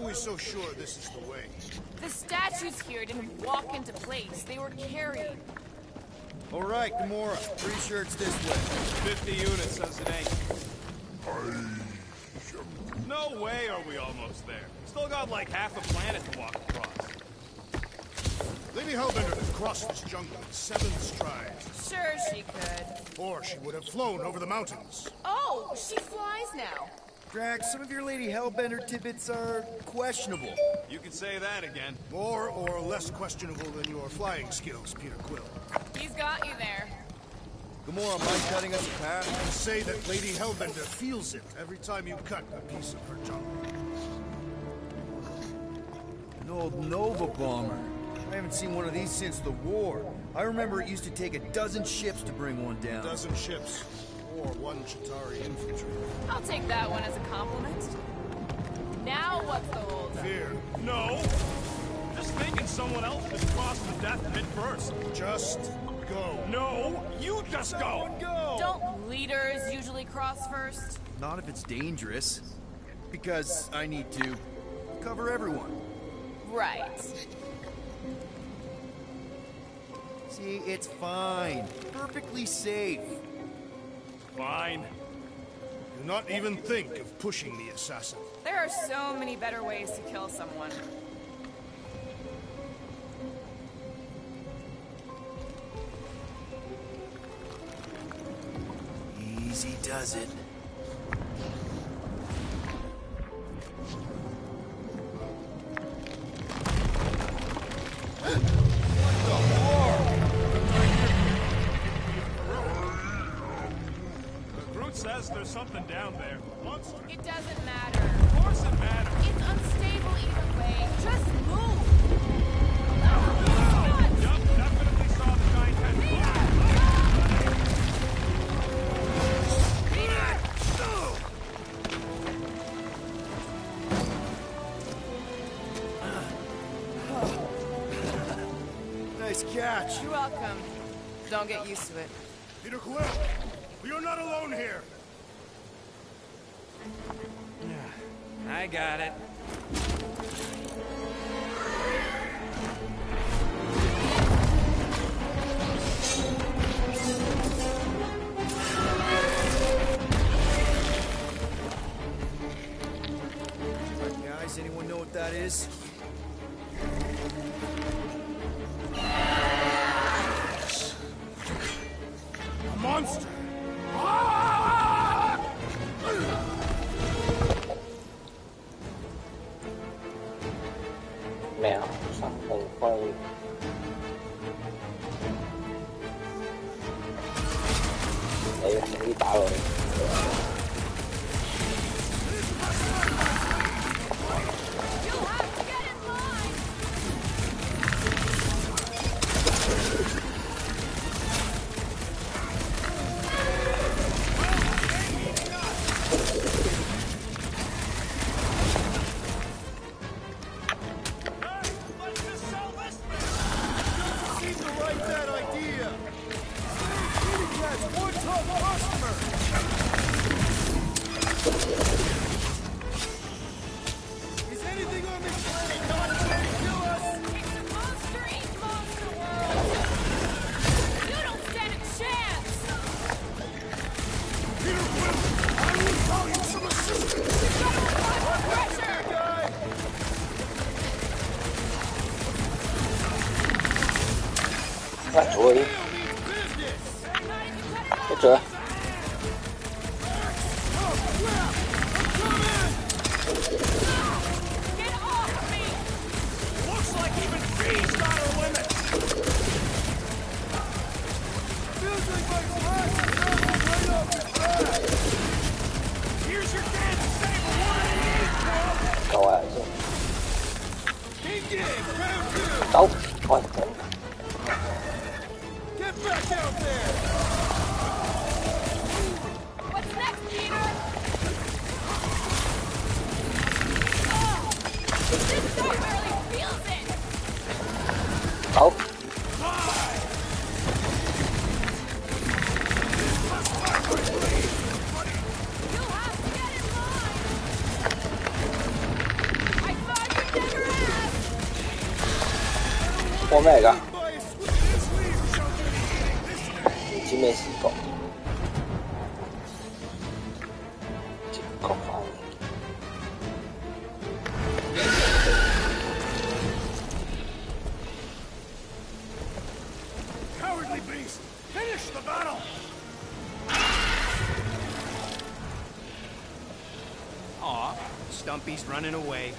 are we so sure this is the way? The statues here didn't walk into place. They were carried. All right, Gamora. Pretty sure it's this way. 50 units says it ain't. No way are we almost there. Still got like half a planet to walk across. Lady Hellbender could cross this jungle in 7 strides. Sure she could. Or she would have flown over the mountains. Oh, she flies now. Drax, some of your Lady Hellbender tidbits are questionable. You can say that again. More or less questionable than your flying skills, Peter Quill. He's got you there. Gamora, mind cutting us a path? And say that Lady Hellbender feels it every time you cut a piece of her jungle. An old Nova bomber. I haven't seen one of these since the war. I remember it used to take a dozen ships to bring one down. A dozen ships, or 1 Chitauri infantry. I'll take that one as a compliment. Now what's the hold? Fear. No! Just thinking someone else just crossed the death pit first. Just go. No! You just go! Don't leaders usually cross first? Not if it's dangerous. Because I need to cover everyone. Right. See, it's fine. Perfectly safe. Fine. Do not even think of pushing the assassin. There are so many better ways to kill someone. Easy does it. Says there's something down there. Monster. It doesn't matter. Of course it matters. It's unstable either way. Just move. Yup, definitely saw the giant head. Nice catch. You're welcome. Don't get used to it. Peter Quill, we are not alone here. I got it. Guys, anyone know what that is? A monster. Mèo sẵn từ quay đây là đi tạo rồi. Bắt chuối. Được chưa? Cậu à. Cậu. Thôi. What's next, Peter? This guy barely feels it. Cậu. You'll have to get in line. I thought 個咩嚟㗎？唔知咩視覺？接角反應。Cowardly beast! Finish the battle! Aw, Stumpy's running away.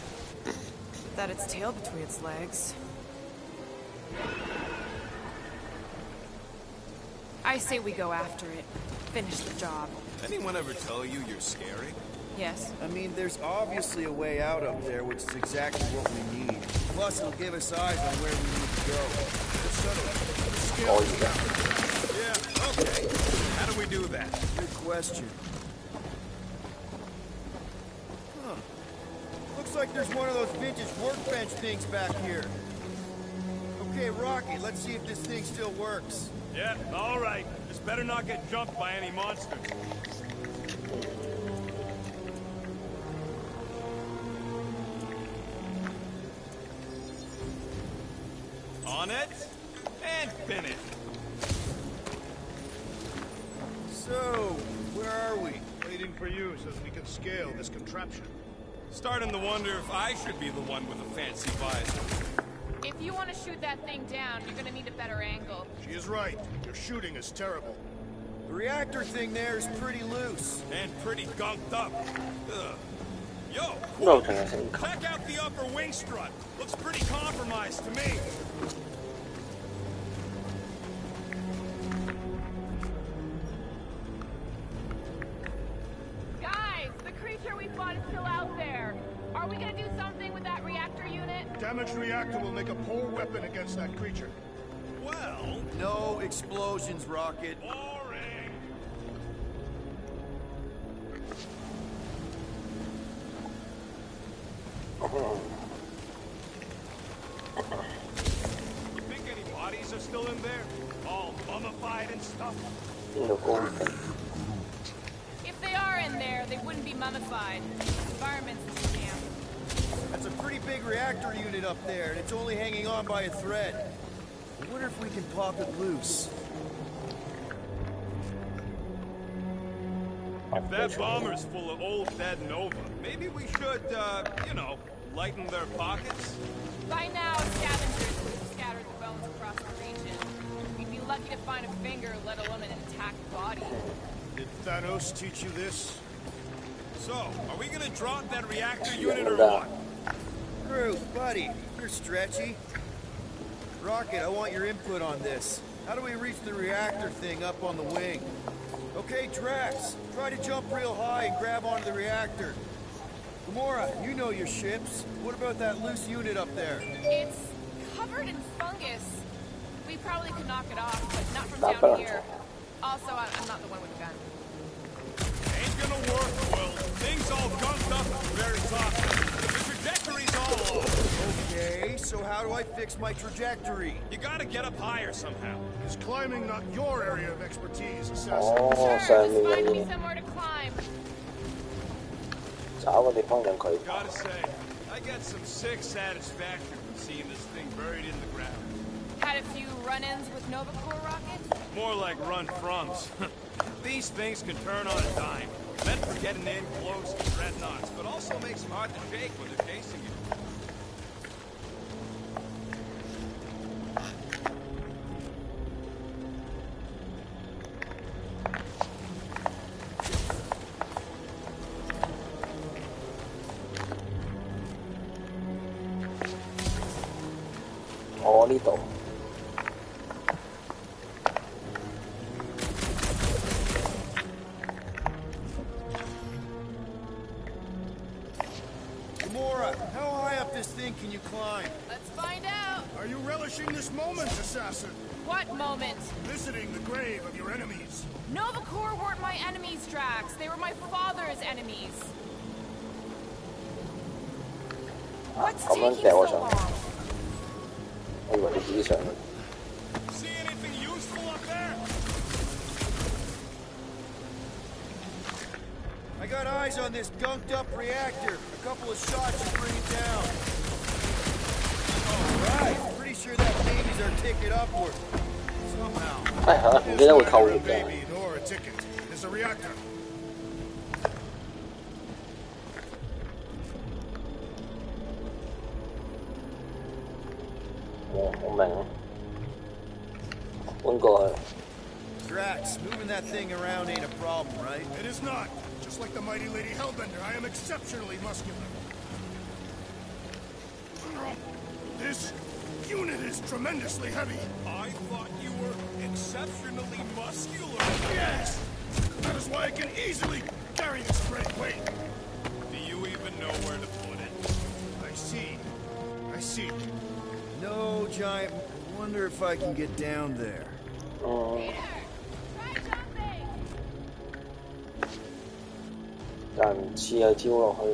That its tail between its legs. I say we go after it. Finish the job. Anyone ever tell you you're scary? Yes. I mean, there's obviously a way out up there, which is exactly what we need. Plus, it'll give us eyes on where we need to go. Oh, yeah. Yeah, okay. How do we do that? Good question. Huh. Looks like there's one of those vintage workbench things back here. Okay, Rocky, let's see if this thing still works. Yeah, all right. Just better not get jumped by any monsters. On it, and finish. So, where are we? Waiting for you so that we can scale this contraption. Starting to wonder if I should be the one with the fancy visor. If you want to shoot that thing down, you're gonna need a better angle. She is right. Your shooting is terrible. The reactor thing there is pretty loose. And pretty gunked up. Ugh. Yo, No, can I think? check out the upper wing strut. Looks pretty compromised to me. Guys, the creature we fought is still out there. Are we gonna do something with that reactor unit? Damaged reactor will make a poor weapon against that creature. Well, No explosions, Rocket. boring. You think any bodies are still in there? All mummified and stuff? No golden. If they are in there, they wouldn't be mummified. The environment's a scam. That's a pretty big reactor unit up there, and it's only hanging on by a thread. I wonder if we can pop it loose. If that bomber's full of old dead Nova, maybe we should, you know, lighten their pockets? By now, scavengers would have scattered the bones across the region. We'd be lucky to find a finger, let alone an intact body. Did Thanos teach you this? So, are we gonna drop that reactor unit or what? Ruth, buddy, you're stretchy. Rocket, I want your input on this. How do we reach the reactor thing up on the wing? Okay, Drax, try to jump real high and grab onto the reactor. Gamora, you know your ships. What about that loose unit up there? It's covered in fungus. We probably could knock it off, but not from down here. Also, I'm not the one with the gun. Ain't gonna work, Will. Thing's all gunked up at the very top. The trajectory's all off. Okay, so how do I fix my trajectory? You gotta get up higher somehow. Is climbing not your area of expertise, assassin? Oh, Sure, so just find me may somewhere to climb. 找個地方讓佢 Gotta say, I get some sick satisfaction from seeing this thing buried in the ground. Had a few run-ins with Nova Corps rockets. More like run-froms. These things can turn on a dime. Meant for getting in close to dreadnoughts, but also makes them hard to shake when they're chasing you.我呢度 Gamora, how high up this thing can you climb? Let's find out. Are you relishing this moment, assassin? What moment? Visiting the grave of your enemies. Nova Corps weren't my enemies, Drax. They were my father's enemies. What's 咁樣 taking 掉我 so 上 long? 我以為你自己上去 See anything useful up there? I got eyes on this gunked up reactor. A couple of shots should bring it down. All right, pretty sure that baby's our ticket upward. Somehow. 係嚇，唔記得會扣 Neither 血 a 㗎。 baby nor a ticket. There's a reactor. 我明。搬過去。 Drax, moving that thing around ain't a problem, right? It is not. Just like the mighty Lady Hellbender, I am exceptionally muscular. This unit is tremendously heavy. I thought you were exceptionally muscular. Yes! That is why I can easily carry this great weight. Do you even know where to put it? I see. I see. No, Giant. I wonder if I can get down there. Peter, try jumping. 但唔似係跳落去。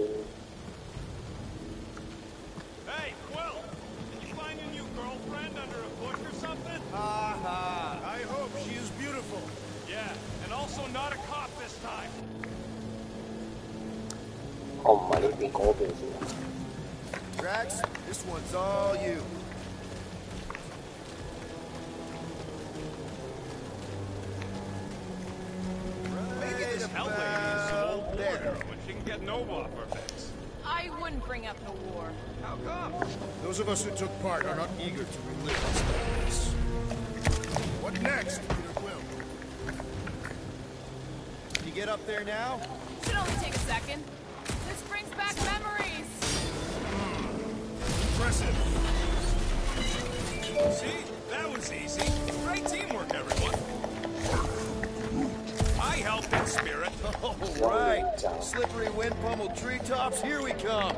Hey, Quill! Did you find your new girlfriend under a bush or something? Ha ha. I hope she is beautiful. Yeah, and also not a cop this time. 我唔係呢邊嗰邊先。 Drax, this one's all you. Maybe this Right hell lady is some old about war there. hero and she can get Nova off her backs. I wouldn't bring up the war. How come? Those of us who took part are not eager to relive this madness. What next, Peter Quill? Can you get up there now? Should only take a second. This brings back memories. Impressive. See? That was easy. Great teamwork, everyone. I helped in spirit. All right. Slippery wind pummeled treetops, here we come.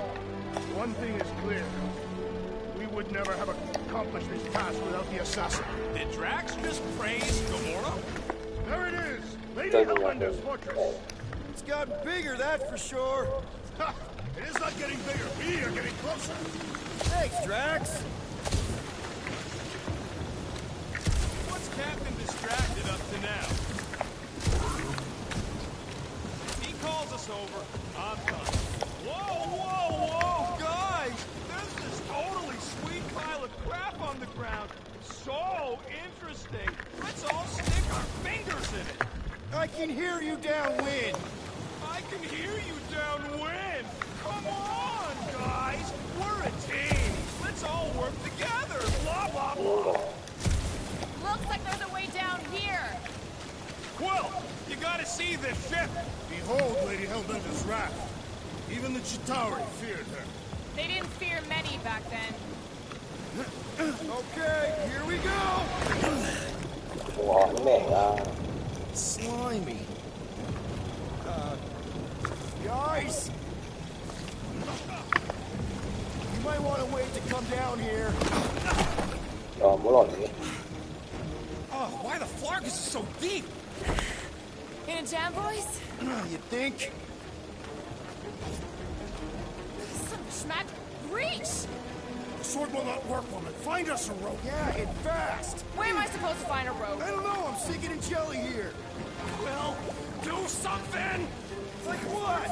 One thing is clear. We would never have accomplished this task without the assassin. Did Drax just praise Gamora? There it is! Lady Hellbender's fortress! It's gotten bigger, that's for sure. Ha! It is not getting bigger. We are getting closer. Thanks, Drax. What's Captain Distracted up to now? He calls us over. I'm done. Whoa, whoa, whoa, guys! There's this totally sweet pile of crap on the ground. So interesting. Let's all stick our fingers in it. I can hear you downwind. I can hear you downwind. Come on, guys. We're a team. Let's all work together. Blah, blah, blah. Looks like there's a way down here. Quill, you gotta see this ship. Behold Lady Hellbender's wrath. Even the Chitauri feared her. They didn't fear many back then. Okay, here we go. 哇！咩嚟㗎？ Slimy. Guys! You might want to wait to come down here. 唔好落嚟。 Oh, why the Flargus is so deep? In a jam, boys? You think? Some schmack reach! The sword will not work, woman. Find us a rope. Yeah, and fast. Where am I supposed to find a rope? I don't know, I'm sinking in jelly here. Well, do something! Like what?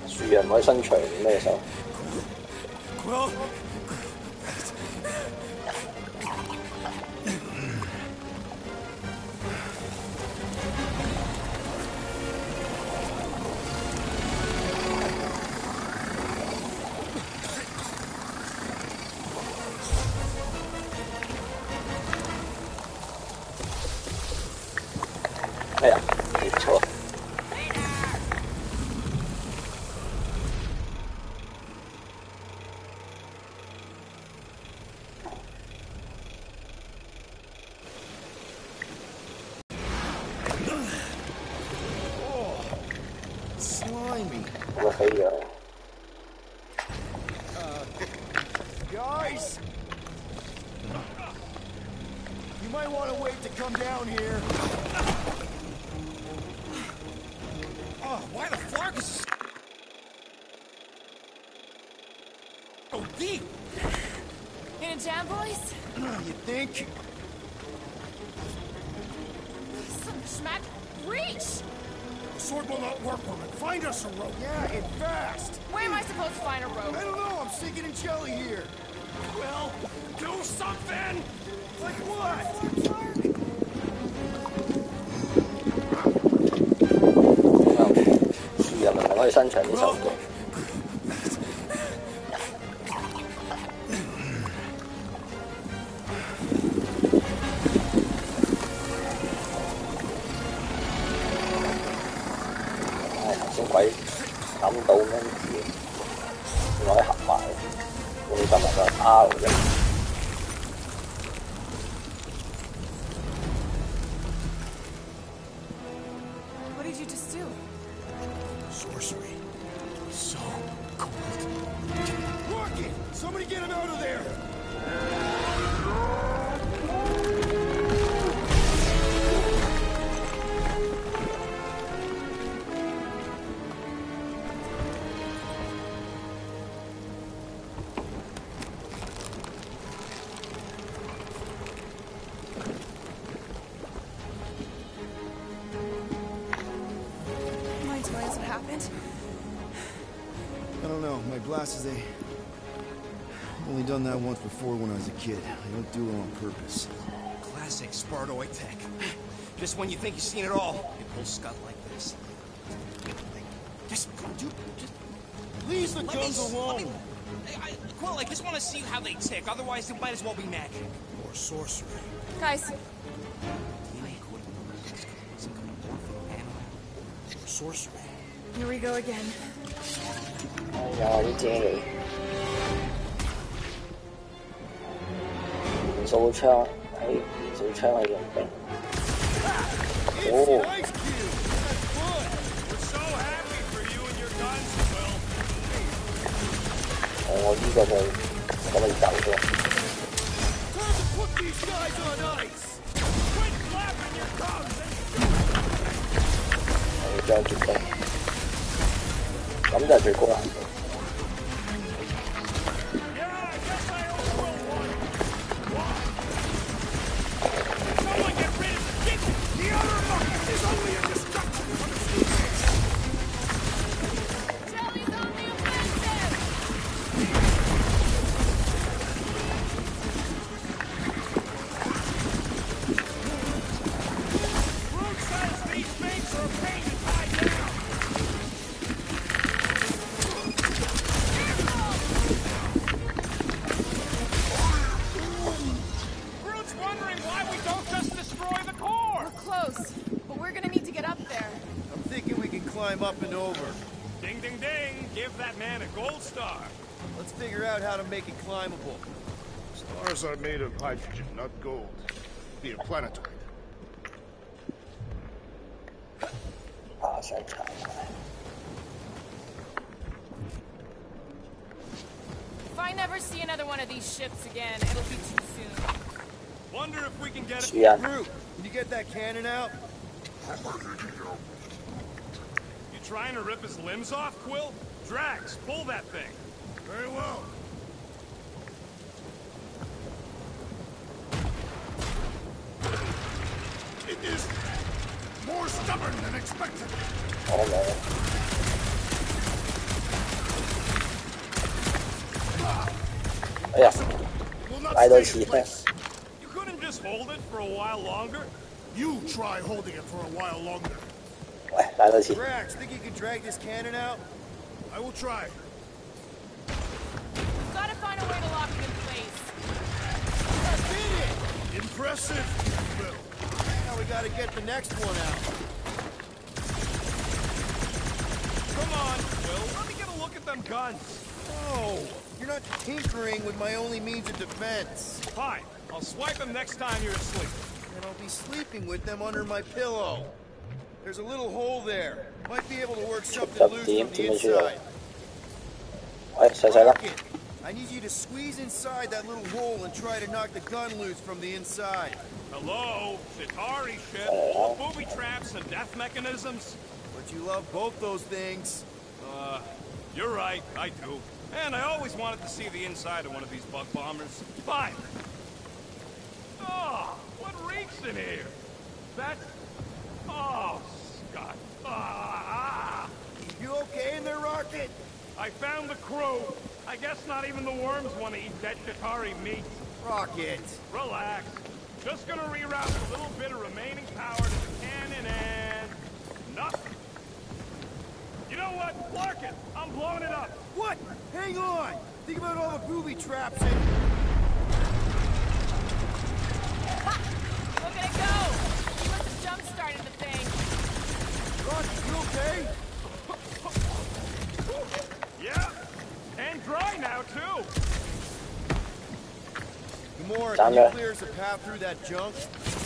樹人唔可以伸長咩手？ Quill,哎呀，唔錯。 Slimy. 咁啊飛咗。 Guys! You might want to wait to come down here. oh, why the Flargus is so deep? In a jam, boys? You think? Some schmack reach! The sword will not work, woman. Find us a rope. Yeah, and fast. Where am I supposed to find a rope? I don't know. I'm sinking in jelly here. Will, do something! Like what? Clark. 樹人明明可以伸長啲手腳。頭先鬼諗到咩字？原來合埋，會撳埋個 R 啫。What did you just do? Sorcery. So cold. Rocket! Somebody get him out of there! Mind telling us what happened? I don't know. My glasses, they... Only done that once before when I was a kid. I don't do it on purpose. Classic Spartoid tech. Just when you think you've seen it all, it pulls scut like this. Just come on, dude. Just Leave the guns alone! Quill, I just want to see how they tick. Otherwise, it might as well be magic. Or sorcery. Guys, Or sorcery. here we go again. 有啲啫喱。連數槍喺用兵。It's an ice cube! That's fun! We're so happy for you and your guns, Will. 我呢個就咁樣走咗。Time to put these guys on ice! Quit flapping your gums and 我將結冰，咁就係最高難度。yeah, I guess I owe Will one. Why? Someone get rid of the chicken! The other bucket is only a distraction for the species. Jelly's on the offensive! Brute says these things are a pain to tie down. Brute's wondering why we don't just destroy the core. We're close, but we're gonna need to get up there. I'm thinking we can climb up and over. Ding, ding, ding. Give that man a gold star. Let's figure out how to make it climbable. Stars are made of hydrogen, not gold. Be a planetoid. 爬上殘骸。If I never see another one of these ships again, it'll be too soon. Wonder if we can get it. 樹人 Groot, can you get that cannon out? You trying to rip his limbs off, Quill? Drax, pull that thing. Very well. It is more stubborn than expected. 我冇。哎呀， Will not 拉到 stay 刺 in 飛。 place. You couldn't just hold it for a while longer? You try holding it for a while longer. 喂，拉到刺。 Drax, think you can drag this cannon out? I will try. We've gotta find a way to lock it in place. I did it! Impressive, Will. Now we gotta get the next one out. Come on, Will. Let me get a look at them guns. No, you're not tinkering with my only means of defense. Fine. I'll swipe them next time you're asleep. And I'll be sleeping with them under my pillow. There's a little hole there. Might be able to work something loose from the inside. 喂，細細粒。 Rocket, I need you to squeeze inside that little hole and try to knock the gun loose from the inside. Hello? Chitauri ship, all booby traps and death mechanisms? But you love both those things. You're right, I do. And I always wanted to see the inside of one of these bug bombers. Fine. Oh, what reeks in here? That's... Oh, Scott. Ah. crew. I guess not even the worms want to eat dead Qatari meat. Rocket! Relax. Just gonna reroute a little bit of remaining power to the cannon and... nothing. You know what? Mark it! I'm blowing it up! What? Hang on! Think about all the booby traps and... Ha! Look at it go! He must have jump-started the thing. Rocket, you okay? Yeah. And dry now, too. Gamora, can you clear us a path through that junk?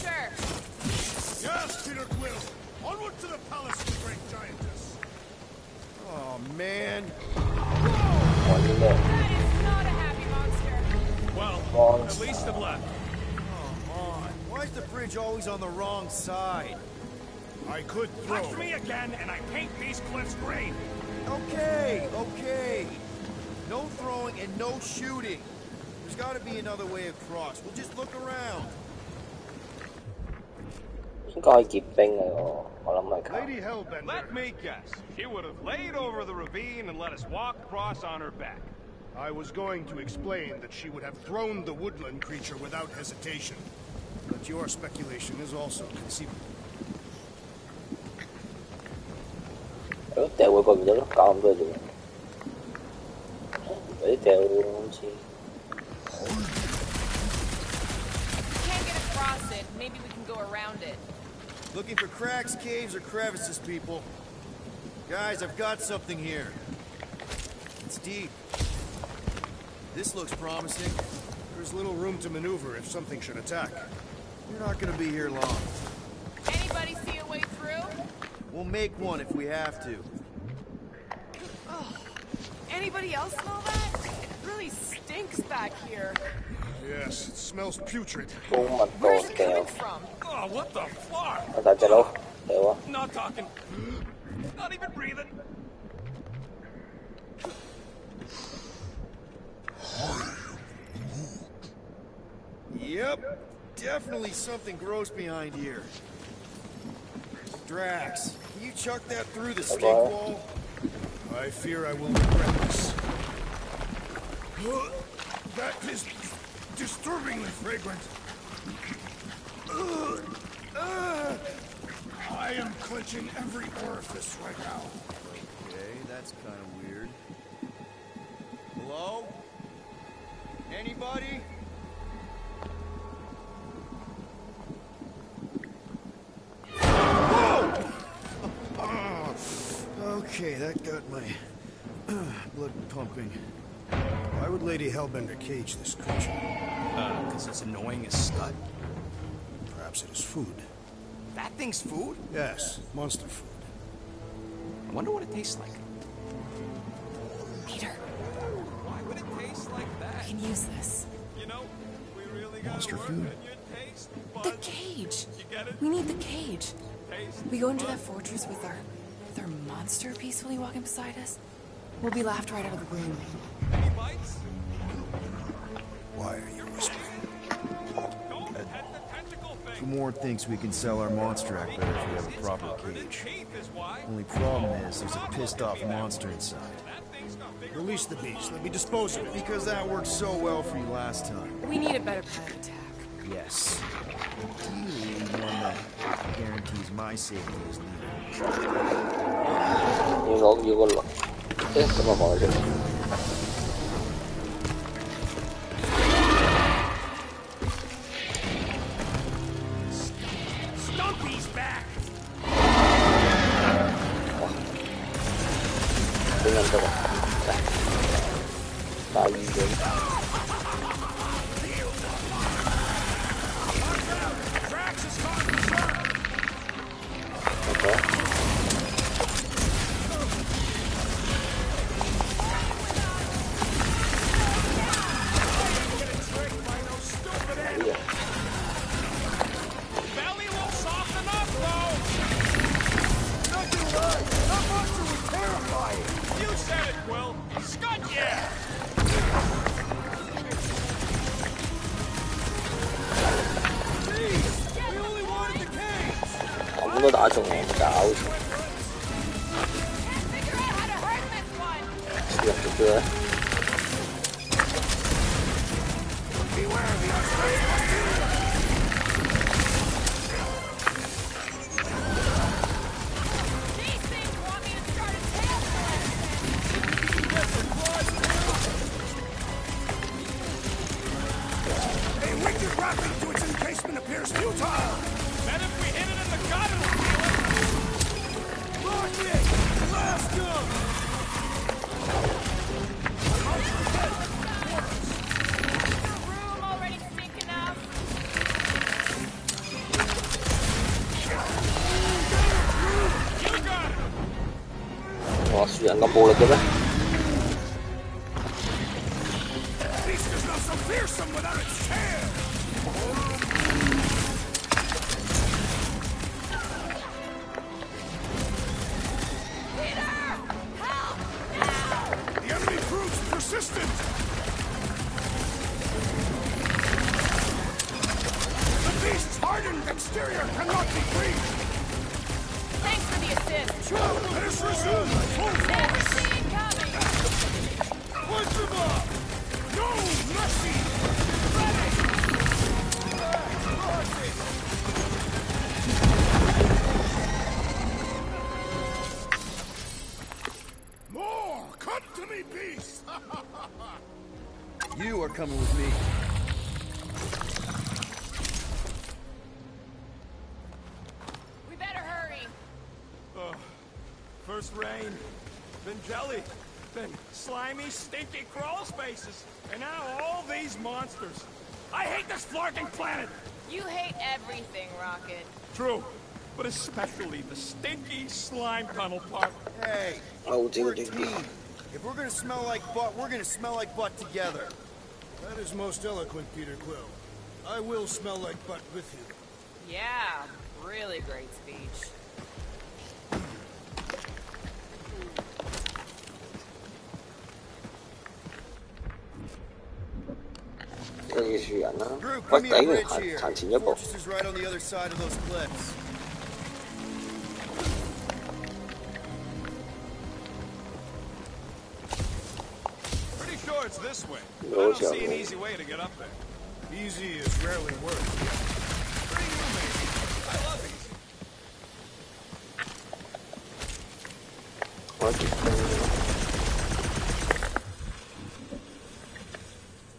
Sure. Yes, Peter Quill. Onward to the palace of the great giantess. Oh, man. That is not a happy monster. Well, at least it left. Come on. Why is the bridge always on the wrong side? I could throw. Touch me again, and I paint these cliffs green. Okay, okay. No throwing and no shooting. There's got to be another way across. We'll just look around. 應該係結冰嚟喎，我諗係靠。 Lady Hellbender. Let me guess. She would have laid over the ravine and let us walk across on her back. I was going to explain that she would have thrown the woodland creature without hesitation. But your speculation is also conceivable. 係咯，掉佢過唔到咯，搞咁多嘢做咩？嗰啲掉好似。 Can't get across it. Maybe we can go around it. Looking for cracks, caves, or crevices, people. Guys, I've got something here. It's deep. This looks promising. There's little room to maneuver if something should attack. We're not gonna be here long. Anybody see a way through? We'll make one if we have to. Oh. Anybody else smell that? It really stinks back here. Yes, it smells putrid. Where's it coming from? Oh, what the fuck? 大隻佬，掉啊！ Not talking. Not even breathing. Yep, definitely something gross behind here. Drax, can you chuck that through the stink wall? I fear I will regret this. That is disturbingly fragrant. I am clenching every orifice right now. Okay, that's kind of weird. Hello? Anybody? Okay, that got my blood pumping. Why would Lady Hellbender cage this creature? Because it's annoying as scud. Perhaps it is food. That thing's food? Yes, monster food. I wonder what it tastes like. Peter, Why would it taste like that? we can use this. You know, we really got Monster work food. on your taste The buds. cage. You get it? We need the cage. Taste We go into that fortress with our monster peacefully walking beside us. We'll be laughed right out of the room. Any bites? Why are you whispering? Don't pet the tentacle thing. Gamora thinks we can sell our monster act better if we have a proper Covered in cage. teeth is why. Only problem is there's a pissed off monster inside. That thing's got bigger. Release the beast. Let me dispose of it. Because that worked so well for you last time. We need a better plan of attack. Yes. Ideally, one that guarantees my safety is needed. 要個輪，咁啊望得出。 Stumpy's back. 點樣得啊？大醫院。 Drax is caught in the surf. Okay. Belly will soften up, though. Not gonna lie, that monster was terrifying! You said it, Quill. Scud, yeah. Jeez, we only wanted the cage! 咁都打中我，搞錯。 Can't figure out how to hurt this one. 入咗咧。哇！樹人咁暴力嘅咩？ Exterior cannot be breached! Thanks for the assist. Sure, let us resume! Never seen coming! Punch him up! No mercy! Ready! More! Come to me, beast! You are coming with me. First rain, then jelly, then slimy, stinky crawl spaces, and now all these monsters. I hate this flarking planet! You hate everything, Rocket. True, but especially the stinky slime tunnel part. Hey, Oh, we're a team. If we're gonna smell like butt, we're gonna smell like butt together. That is most eloquent, Peter Quill. I will smell like butt with you. Yeah, really great speech. Drew, come me a bridge here. Fortress is right on the other side of those cliffs. Pretty sure it's this way. But I don't see an easy way to get up there. Easy is rarely worth. Pretty new, maybe. I love easy.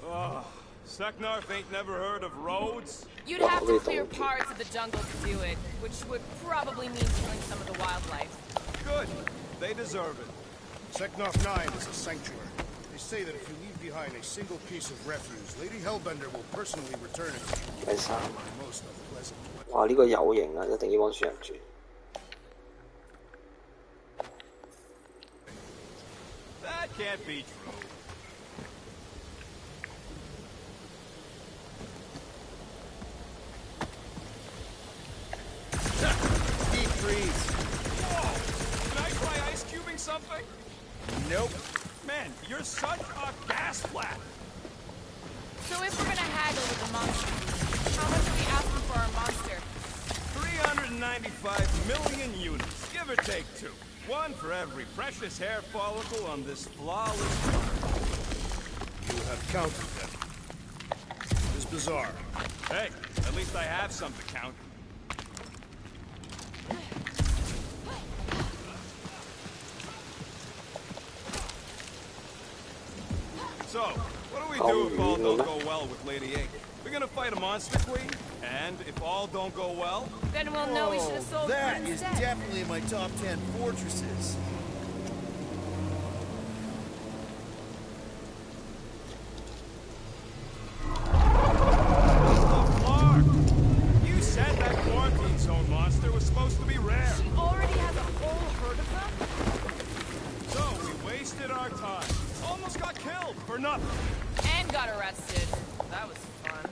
Oh, Seknarf ain't never heard of roads? You'd have to clear parts of the jungle to do it, which would probably mean killing some of the wildlife. Good. They deserve it. Seknarf 9 is a sanctuary. They say that if you leave behind a single piece of refuse, Lady Hellbender will personally return it to you. Most unpleasant. 哇！呢個有型啊，一定要幫樹人住。 That can't be true. Deep freeze. Whoa! Can I try ice cubing something? Nope. Man, you're such a gas flat. So if we're gonna haggle with the monster, how much are we asking for our monster? 395 million units, give or take 2. 1 for every precious hair follicle on this flawless planet. You have counted them. It is bizarre. Hey, at least I have some to count. So, what do we do if all don't go well with Lady Ink? We're gonna fight a monster queen, and if all don't go well, then we'll know we should have sold that her is instead. definitely in my top 10 fortresses. You said that quarantine zone monster was supposed to be rare. She already has a whole herd of them? So we wasted our time. Almost got killed for nothing. And got arrested. That was fun.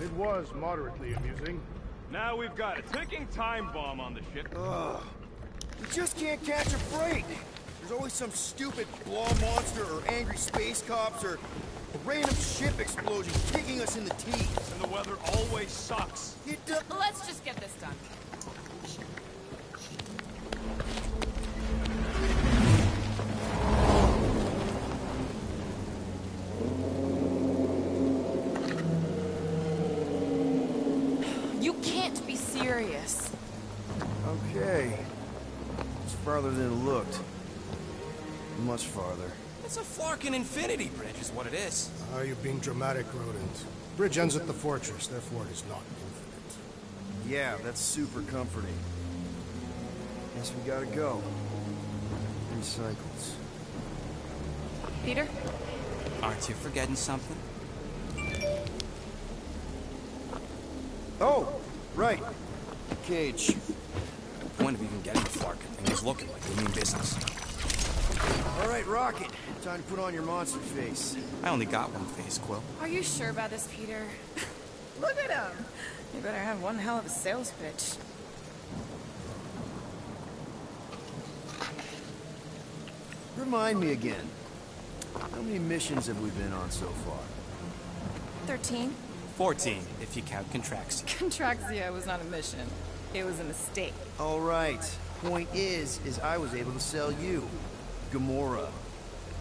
It was moderately amusing. Now we've got a ticking time bomb on the ship. Ugh. We just can't catch a break. There's always some stupid claw monster or angry space cops or a random ship explosion kicking us in the teeth. And the weather always sucks. It does. Let's just get this done. curious. Okay. It's farther than it looked. Much farther. It's a Flarkin infinity bridge is what it is. You're being dramatic, Rodent. Bridge ends at the fortress, therefore it is not infinite. Yeah, that's super comforting. Guess we gotta go. 3 cycles. Peter? Aren't you forgetting something? Oh, right. Cage. The point of even getting the Flarkin thing is looking like we mean business. All right, Rocket. Time to put on your monster face. I only got one face, Quill. Are you sure about this, Peter? Look at him! You better have one hell of a sales pitch. Remind me again. How many missions have we been on so far? 13? 14, if you count Contraxia. Contraxia was not a mission. It was a mistake. All right. Point is I was able to sell you. Gamora,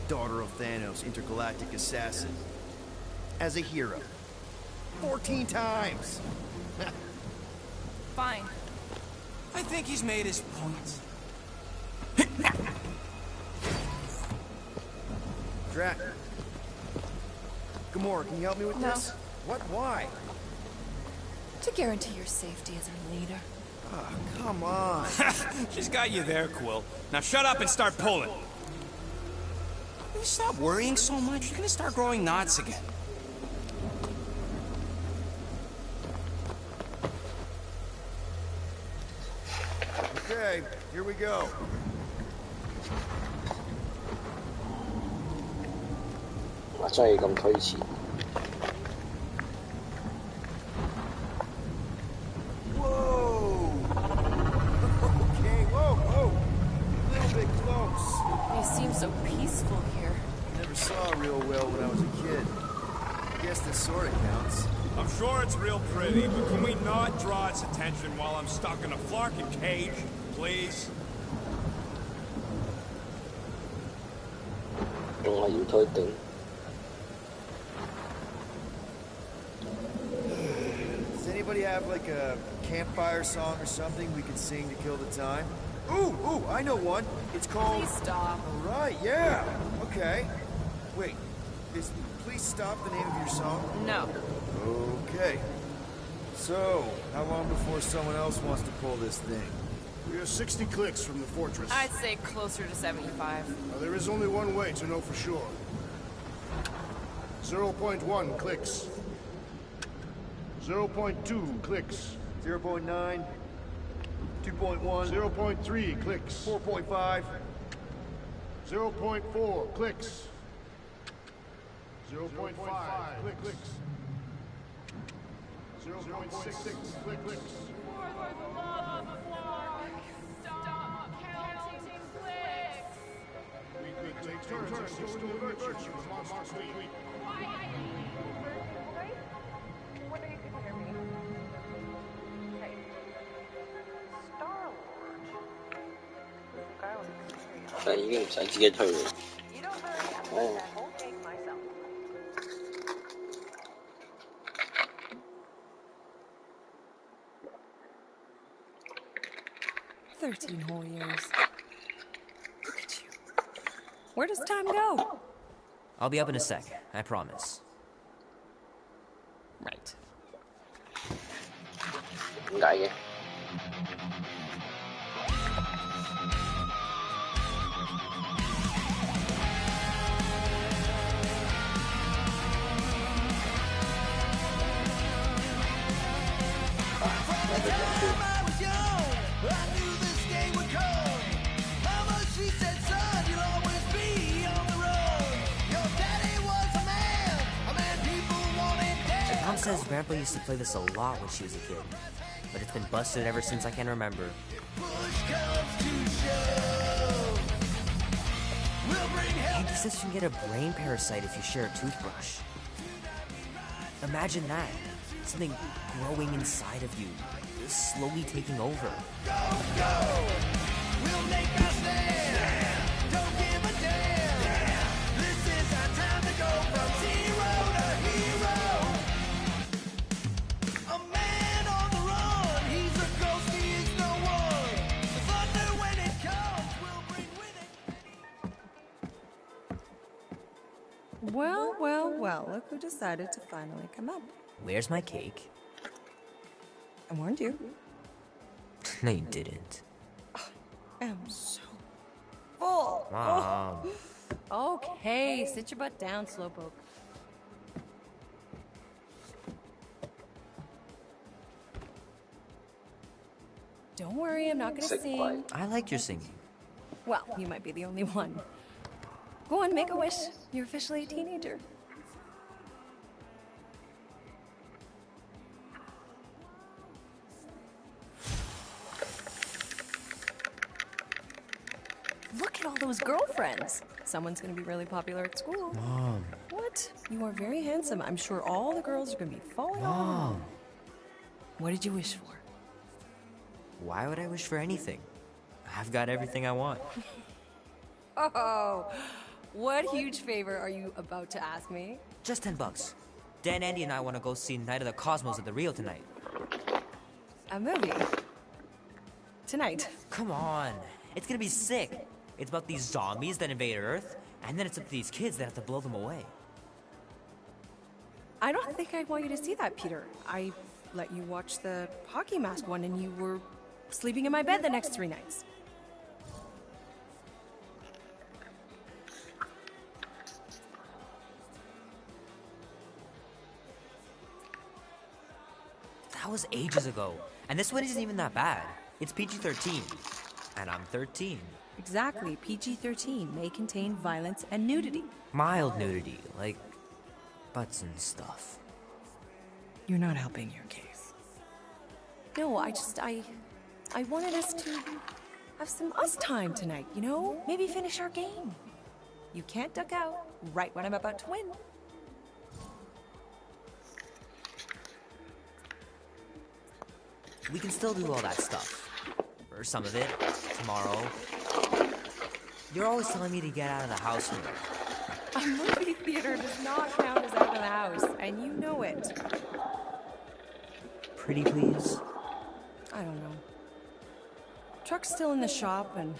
daughter of Thanos, intergalactic assassin. As a hero. 14 times! Fine. I think he's made his point. Drac. Gamora, can you help me with No. this? What? Why? To guarantee your safety as our leader. Oh, come on. She's got you there, Quill. Now shut up and start pulling. Will you stop worrying so much? You're gonna start growing knots again. Okay, here we go. Whoa. Okay, whoa. A little bit close. They seem so peaceful here. Never saw real well when I was a kid. I guess this sort of counts. I'm sure it's real pretty, but can we not draw its attention while I'm stuck in a Flarkin cage, please? Does anybody have like a campfire song or something we could sing to kill the time? Ooh, I know one. It's called... Please stop. All right, yeah. Okay. Wait, is Please Stop the name of your song? No. Okay. So, how long before someone else wants to pull this thing? We are 60 clicks from the fortress. I'd say closer to 75. Now, there is only one way to know for sure. 0.1 clicks. 0.2 clicks. 0.9, 2.1, 0.3 clicks. 4.5, 0.4 clicks. 0.5 clicks. 0.66 clicks. For the love of Clark, stop counting clicks. We take turns restoring virtue of Monster Week. Whether you can hear me. Hey. Star-Lord. This guy was extremely... 이게 자기가 털려. You don't hurry, I'm doing that whole take myself. 13 whole years. Look at you. Where does time go? I'll be up in a sec, I promise. Right. Ngại vậy. Mom says Grandpa used to play this a lot when she was a kid, but it's been busted ever since I can remember. Andy says you can get a brain parasite if you share a toothbrush. Imagine that. Something growing inside of you, slowly taking over. We'll make our stand. Don't give a damn. This is our time to go from zero to hero. A man on the run, he's a Well, well, well, look who decided to finally come up. Where's my cake? I warned you. No, you didn't. I am so full. Mom. Okay, sit your butt down, Slowpoke. Don't worry, I'm not gonna sing. I like your singing. Well, you might be the only one. Go on, make a wish. You're officially a teenager. Look at all those girlfriends. Someone's gonna be really popular at school. Mom. What? You are very handsome. I'm sure all the girls are gonna be falling on you. Mom. What did you wish for? Why would I wish for anything? I've got everything I want. Oh, what huge favor are you about to ask me? Just $10. Dan, Andy, and I want to go see Night of the Cosmos at the Rio tonight. A movie? Tonight? Come on. It's gonna be sick. It's about these zombies that invade Earth, and then it's up to these kids that have to blow them away. I don't think I'd want you to see that, Peter. I let you watch the hockey mask one and you were sleeping in my bed the next 3 nights. That was ages ago. And this one isn't even that bad. It's PG-13. And I'm 13. Exactly. PG-13 may contain violence and nudity. Mild nudity, like butts and stuff. You're not helping your case. No, I wanted us to have some us time tonight, you know? Maybe finish our game. You can't duck out right when I'm about to win. We can still do all that stuff. Or some of it. Tomorrow. You're always telling me to get out of the house more. A movie theater does not count as out of the house, and you know it. Pretty please? I don't know. Truck's still in the shop, and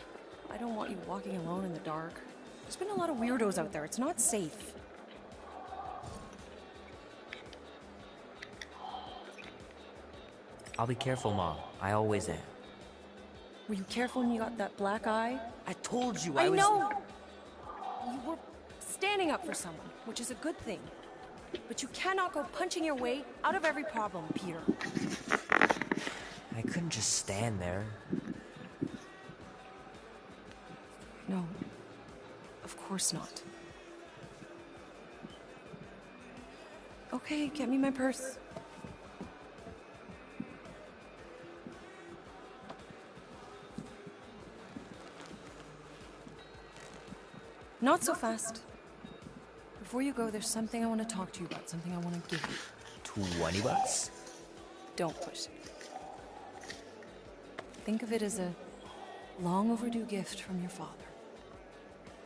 I don't want you walking alone in the dark. There's been a lot of weirdos out there. It's not safe. I'll be careful, Mom. I always am. Were you careful when you got that black eye? I told you I was... know! You were standing up for someone, which is a good thing. But you cannot go punching your way out of every problem, Peter. I couldn't just stand there. No. Of course not. Okay, get me my purse. Not so fast. Before you go, there's something I want to talk to you about, something I want to give you. $20? Don't push it. Think of it as a long overdue gift from your father.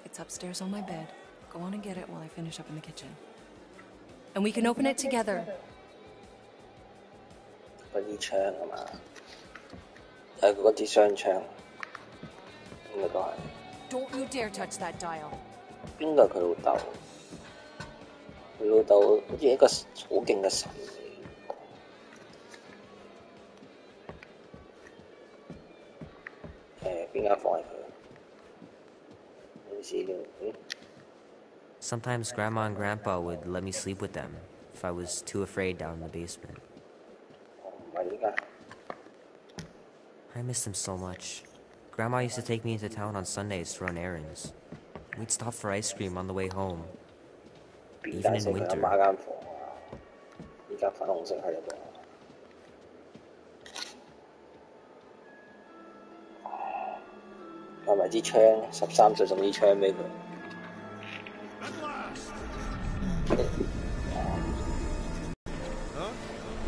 It's upstairs on my bed. Go on and get it while I finish up in the kitchen. And we can open it together. 嗰支槍啊嘛，係嗰支雙槍，應該都係。 Don't you dare touch that dial. 邊個係佢老豆？佢老豆好似一個好勁嘅神嚟。邊間房係佢？冇資料。Sometimes Grandma and Grandpa would let me sleep with them if I was too afraid down in the basement. 唔係呢間。I miss them so much. Grandma used to take me into town on Sundays to run errands. We'd stop for ice cream on the way home. 邊 Even 間 in 先佢阿 winter. 媽間房啊？依家粉紅色喺度。係咪支槍？13歲送支槍俾佢。 At last. Huh?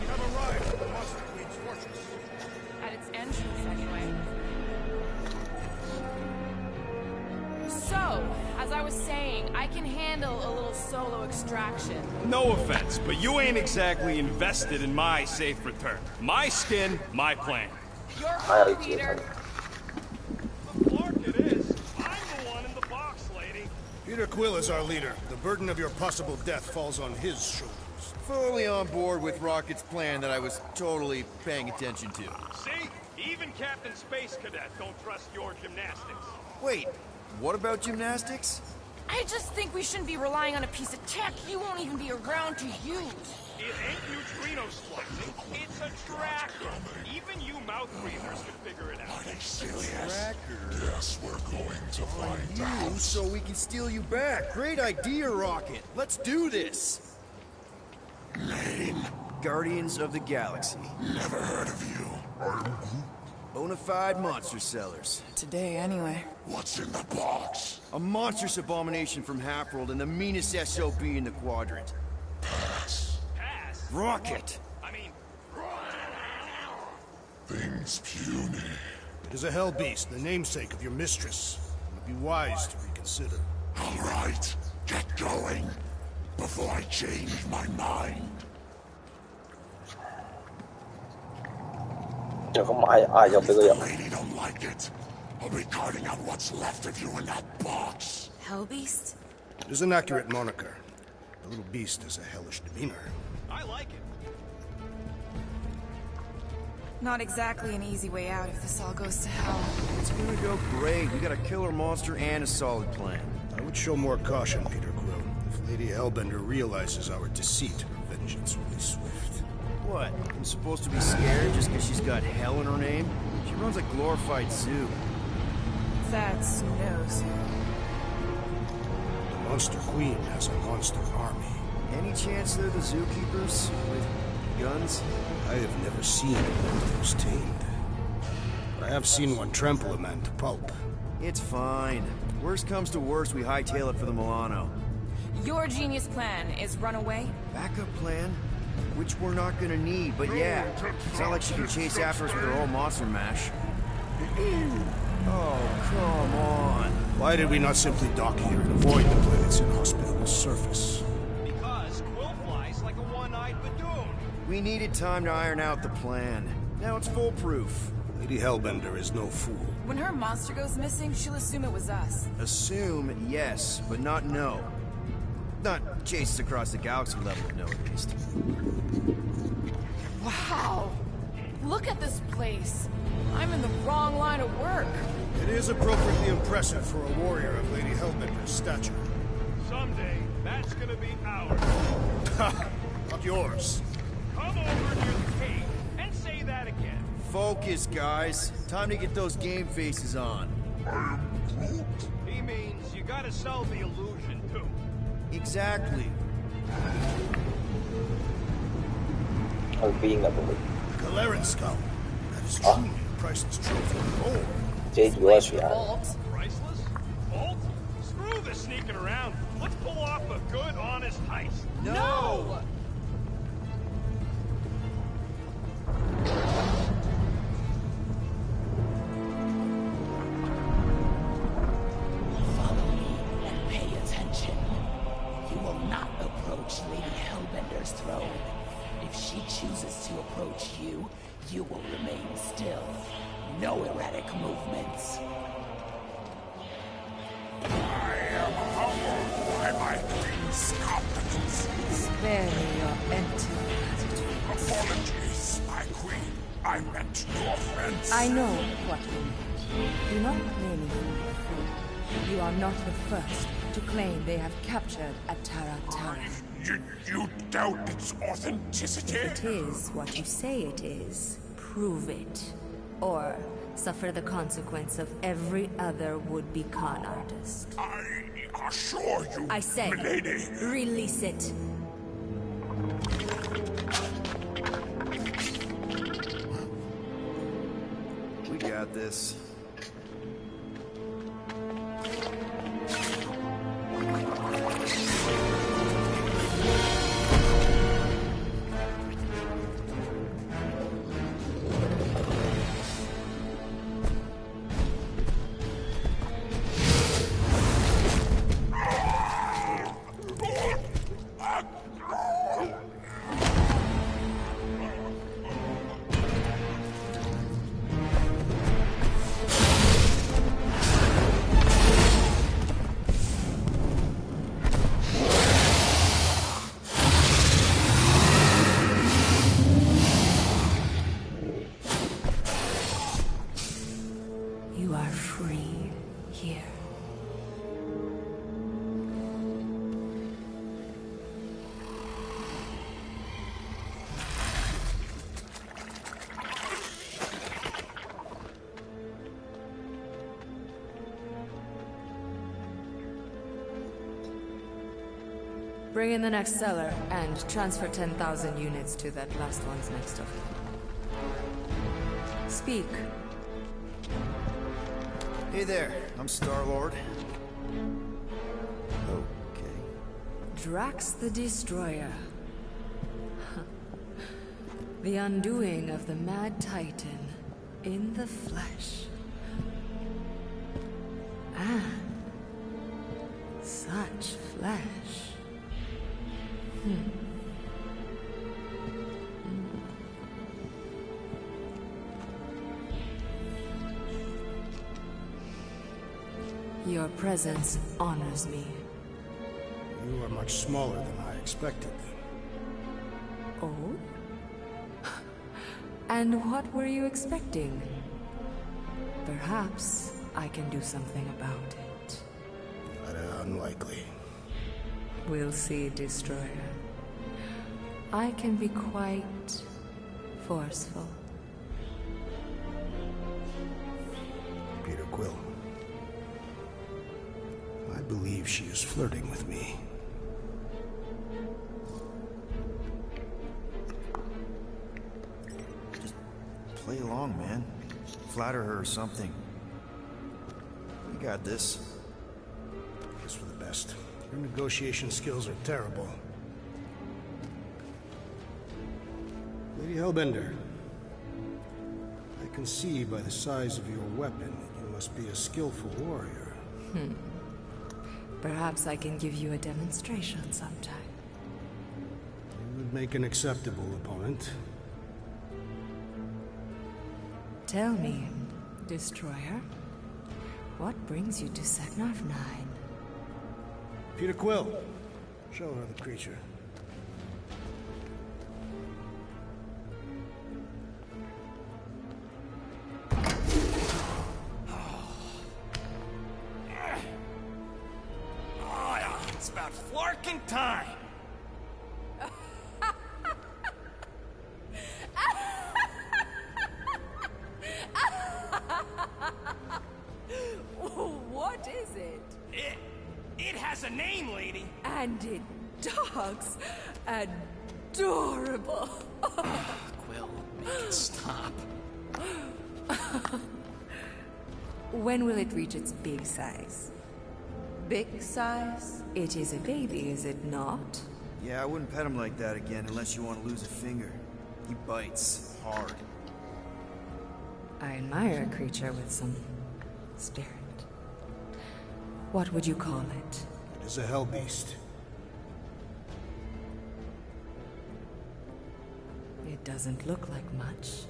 We have arrived at the Monster Queen's fortress. At its entrance, anyway. So, as I was saying, I can handle a little solo extraction. No offense, but you ain't exactly invested in my safe return. My skin, my plan. Your call, Peter. Clark it is. I'm the one in the box, lady. Peter Peter Quill is our leader. The burden of your possible death falls on his shoulders. Fully on board with Rocket's plan that I was totally paying attention to. See? Even Captain Space Cadet don't trust your gymnastics. Wait, what about gymnastics? I just think we shouldn't be relying on a piece of tech you won't even be around to use. It ain't neutrino splicing, it's a tracker. Even you mouth breathers can figure it out. Are they serious? Tracker. Yes, we're going to find You, out. so we can steal you back. Great idea, Rocket. Let's do this. Name? Guardians of the Galaxy. Never heard of you. Bonafide monster sellers. Today, anyway. What's in the box? A monstrous abomination from Half-World and the meanest SOB in the quadrant. Pass. Pass? Rocket! I mean... Things puny. It is a hell beast, the namesake of your mistress. It would be wise to reconsider. All right, get going. Before I change my mind. Giờ có ai ai dọc tới cái dọc. Lady don't like it. I'll be carting out what's left of you in that box. Hellbeast? It is an accurate moniker. The little beast has a hellish demeanor. I like it. Not exactly an easy way out if this all goes to hell. It's gonna go great. We got a killer monster and a solid plan. I would show more caution, Peter Quill. If Lady Hellbender realizes our deceit, her vengeance will be swift. What? I'm supposed to be scared just because she's got hell in her name? She runs a glorified zoo. That's knows who. The Monster Queen has a monster army. Any chance they're the zookeepers? With guns? I have never seen one that was tamed. But I have seen one trample a man to pulp. It's fine. Worst comes to worst, we hightail it for the Milano. Your genius plan is run away? Backup plan? Which we're not gonna need, but yeah. It's not like she can chase after us with her old monster mash. Oh, come on. Why did we not simply dock here and avoid the planet's inhospitable surface? Because Quill flies like a one-eyed badoon. We needed time to iron out the plan. Now it's foolproof. Lady Hellbender is no fool. When her monster goes missing, she'll assume it was us. Assume, yes, but not know. Not chase us across the galaxy level of no, at least. Wow! Look at this place. I'm in the wrong line of work. It is appropriately impressive for a warrior of Lady Hellbender's stature. Someday, that's gonna be ours. Ha! Not yours. Come over near the cave and say that again. Focus, guys. Time to get those game faces on. He means you gotta sell the illusion, too. Exactly. Hơi pin là cũng Galeran skull. That is truly a priceless trophy. Oh, chế chúa xuyên. Priceless? Bolt? Screw the sneaking around. Let's pull off a good, honest heist. No! Follow me and pay attention. You will not approach Lady Hellbender's throne. If she chooses to approach you, you will remain still. No erratic movements. I am humbled by my queen's competencies. Spare me your empty attitude. Apologies, my queen. I meant no offense. I know what you meant. Do not play me for a fool. You are not the first to claim they have captured a Tara. You doubt its authenticity? If it is what you say it is, prove it. Or suffer the consequence of every other would-be con artist. I assure you, I say, milady. release it. We got this. free here. Bring in the next cellar and transfer 10,000 units to that last one's next of it. Speak. Hey there, I'm Star-Lord. Okay. Drax the Destroyer. The undoing of the Mad Titan in the flesh. And such flesh. Your presence honors me. You are much smaller than I expected. Oh? And what were you expecting? Perhaps I can do something about it. Unlikely. We'll see, Destroyer. I can be quite forceful. Peter Quill. I believe she is flirting with me. Just play along, man. Flatter her or something. You got this. Guess for the best. Your negotiation skills are terrible. Lady Hellbender, I can see by the size of your weapon that you must be a skillful warrior. Perhaps I can give you a demonstration sometime. You would make an acceptable opponent. Tell me, Destroyer, what brings you to Seknarf 9? Peter Quill, show her the creature. It's about flarking time. What is it? It has a name, lady. And it dogs adorable. Quill, make it stop. When will it reach its big size? Big size? It is a baby, is it not? Yeah, I wouldn't pet him like that again unless you want to lose a finger. He bites hard. I admire a creature with some spirit. What would you call it? It is a hell beast. It doesn't look like much.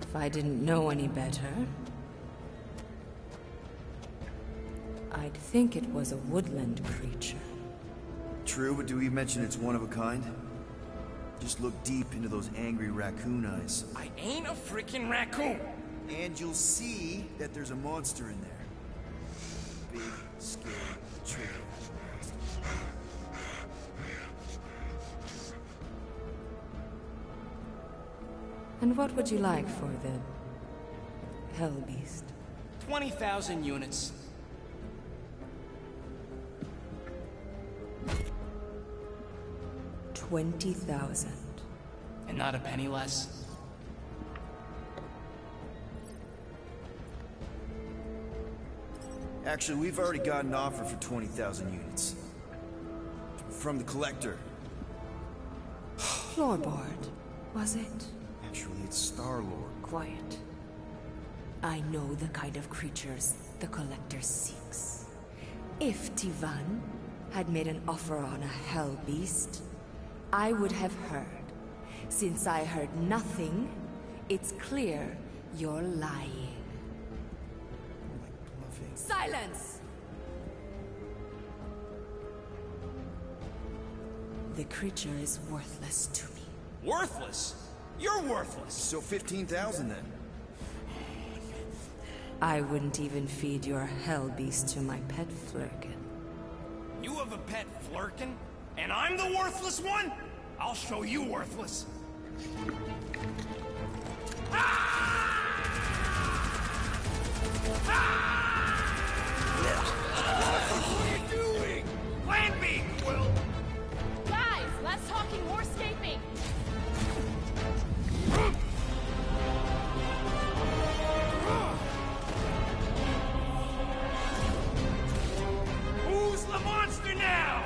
If I didn't know any better, I'd think it was a woodland creature. True, but do we mention it's one of a kind? Just look deep into those angry raccoon eyes. I ain't a freaking raccoon. And you'll see that there's a monster in there. Big, scary, trigger. And what would you like for the hell beast? 20,000 units. $20,000. And not a penny less. Actually, we've already got an offer for 20,000 units. From the Collector. Floorboard, was it? Actually, it's Star-Lord. Quiet. I know the kind of creatures the Collector seeks. If Tivan had made an offer on a hell beast, I would have heard. Since I heard nothing, it's clear you're lying. Silence! The creature is worthless to me. Worthless? You're worthless. So 15,000 then. I wouldn't even feed your hell beast to my pet Flurkin. You have a pet Flurkin? And I'm the worthless one? I'll show you worthless. What are you doing? Land me, Quill! Guys, less talking, more escaping. Who's the monster now?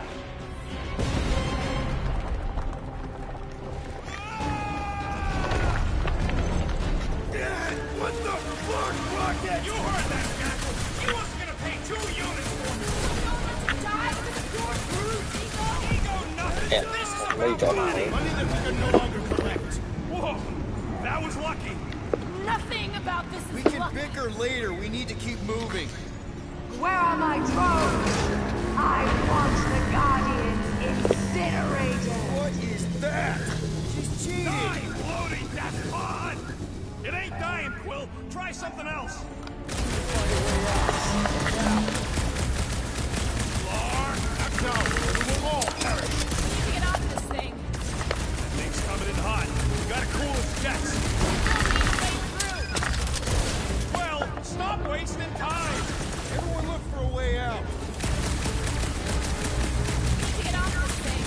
What the fuck, Rocket? You heard that, Jackal! He wasn't gonna pay 2 units for me! Ego nothing! Yeah, This is where you about going, money! mate? Money that we can no longer collect. Whoa! That was lucky! Nothing about this is We can luck. bicker later. We need to keep moving. Where are my drones? I want the Guardians incinerated. What is that? She's cheating. Die, floating that pod! It ain't dying, Quill. Try something else. Lord, Act now, or we will all perish. We need to get off this thing. that thing's coming in hot. We gotta cool its jets. Well, stop wasting time. Everyone look for a way out. We need to get off this thing.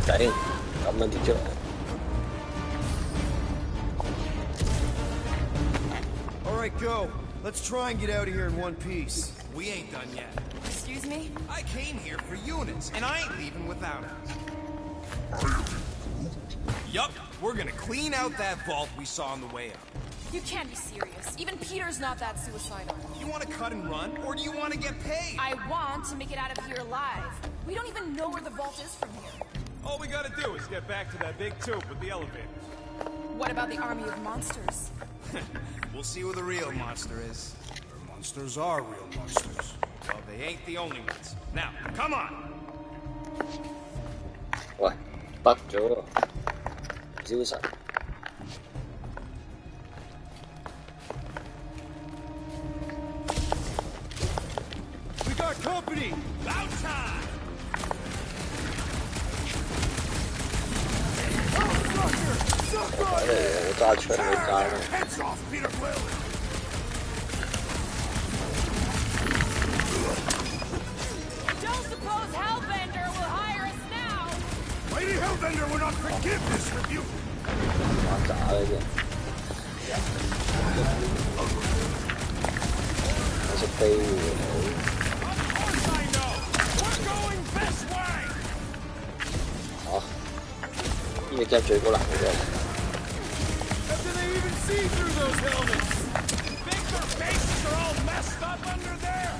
Đấy, cảm ơn thị trường. All right, go. Let's try and get out of here in one piece. We ain't done yet. Excuse me? I came here for units, and I ain't leaving without them. Yup, we're gonna clean out that vault we saw on the way out. You can't be serious. Even Peter's not that suicidal. You want to cut and run, or do you want to get paid? I want to make it out of here alive. We don't even know where the vault is from here. All we gotta do is get back to that big tube with the elevators. What about the army of monsters? We'll see who the real monster is. Monsters are real monsters. Well, they ain't the only ones. Now, come on! Uầy, bắt chưa? Dữ sợ. We got company. About time! Ở đây có chuyện người ta này. Heads off, Peter Quill! Don't suppose Hellbender will hire us now! Lady Hellbender will not forgive this rebuke! Quá trả đây kìa. Nó sẽ tê Of course I know! We're going this way! Đó. Như kêu chuyện của lại rồi. How can they even see through those helmets? Think their faces are all messed up under there?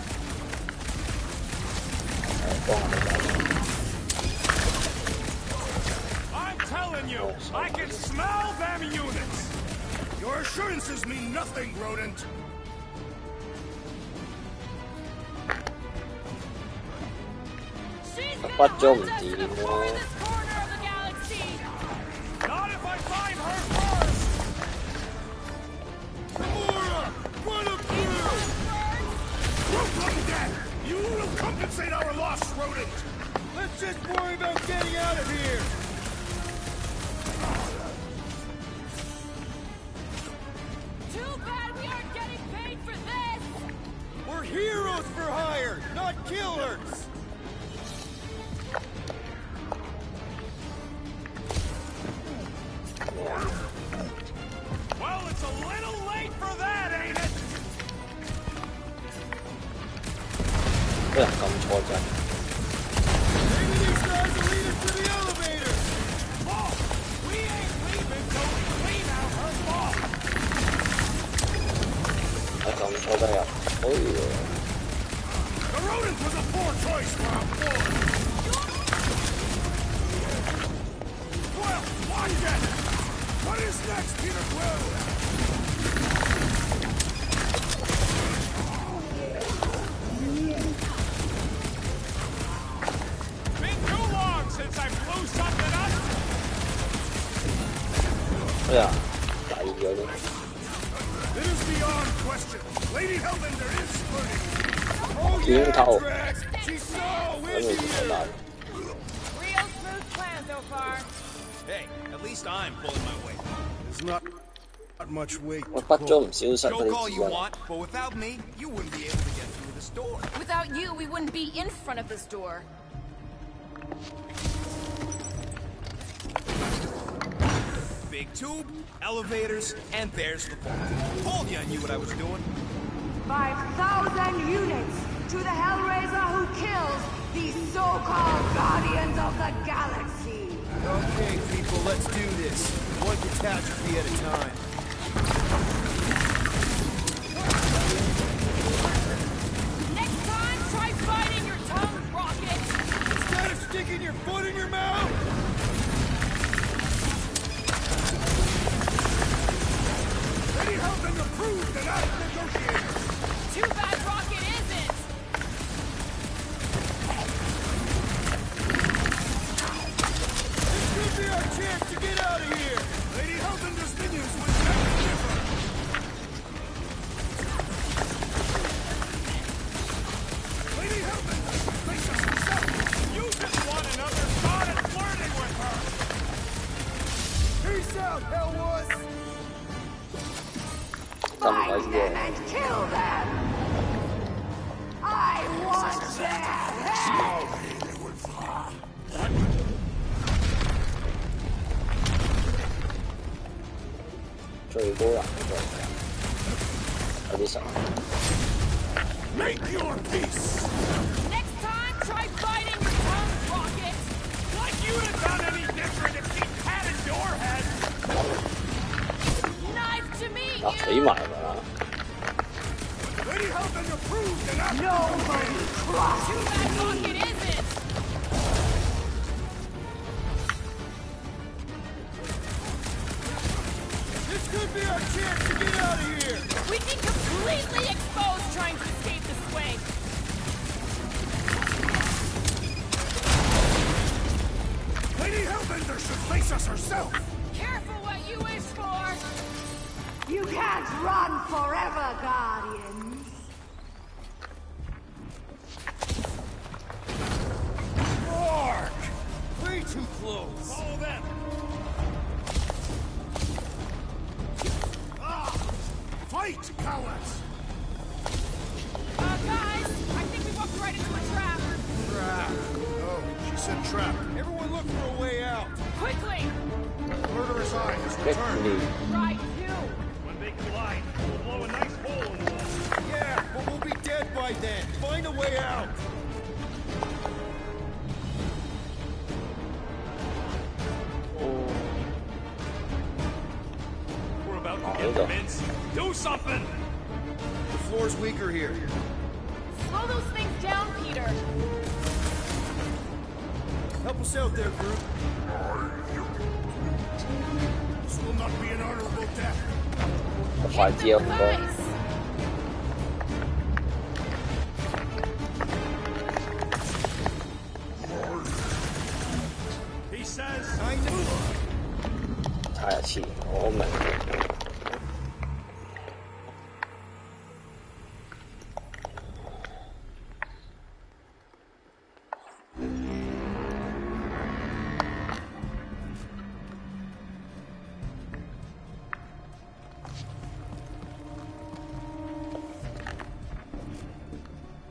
I'm telling you, I can smell them units! Your assurances mean nothing, rodent! She's Bắt gonna chôm hunt us tí to the nữa. farthest corner of the galaxy! Not if I find her first! Gamora! Run him through! We're bloody dead! You will compensate our loss, rodent! Let's just worry about getting out of here. Too bad we aren't getting paid for this! We're heroes for hire, not killers. Well, it's a little late for that, ain't it? Rất là cầm cho chân. Maybe these guys will lead us to the elevator. 对啊，打一个的。 It is beyond question. Lady Hellbender is flirting. Oh 晕 yeah, 头， Drax. She's so 还没 into 怎么打 you. Real smooth plan so far. Hey, at least I'm pulling my weight. There's not much weight 我 to 不咗 pull. 唔少實 Joke all 體 you 之 want, but without me, you wouldn't be able to get through this door. Without you, we wouldn't be in front of this door. Big tube, elevators, and there's the vault. Told you I knew what I was doing. 5,000 units to the Hellraiser who kills these so-called Guardians of the Galaxy. Okay, people, let's do this. One catastrophe at a time. Next time, try biting your tongue, Rocket. Instead of sticking your foot in your mouth! Lady Hellbender proved an act negotiator. Too bad Rocket isn't. This could be our chance to get out of here! Lady Hellbender's minions would never differ. Lady Hellbender, face us herself. You just want another shot at flirting with her! Peace out, Hellwuss! Find them and kill them! I want their head! 最高難度有啲神。 Make your peace. Next time, try biting your tongue, Rocket. Like you'd have done any different if she had a door head! Nice to meet 啊， you. 死埋㗎啦！ Lady Hellbender proved an act Nobody crosses Too bad Rocket isn't. This could be our chance to get out of here! We'd be completely exposed trying to escape this way. Lady Hellbender should face us herself. Careful what you wish for. You can't run forever, Guardians. Mark! Way too close! Follow them! Fight, cowards. Guys, I think we walked right into a trap. Trap. Oh, she said trap. Everyone look for a way out! Quickly. Murderous eye has 一 returned. 年 Right, you. When they collide, we'll blow a nice hole in the wall. Yeah, but we'll be dead by then! Find a way out! We're about to Hold get on. Vince. Do something! The floor's weaker here. Slow those things down, Peter. Help us out there, group. This will not be an honorable death. 快啲啊！唔該。 Nice. He says, I knew. 睇下次，我明。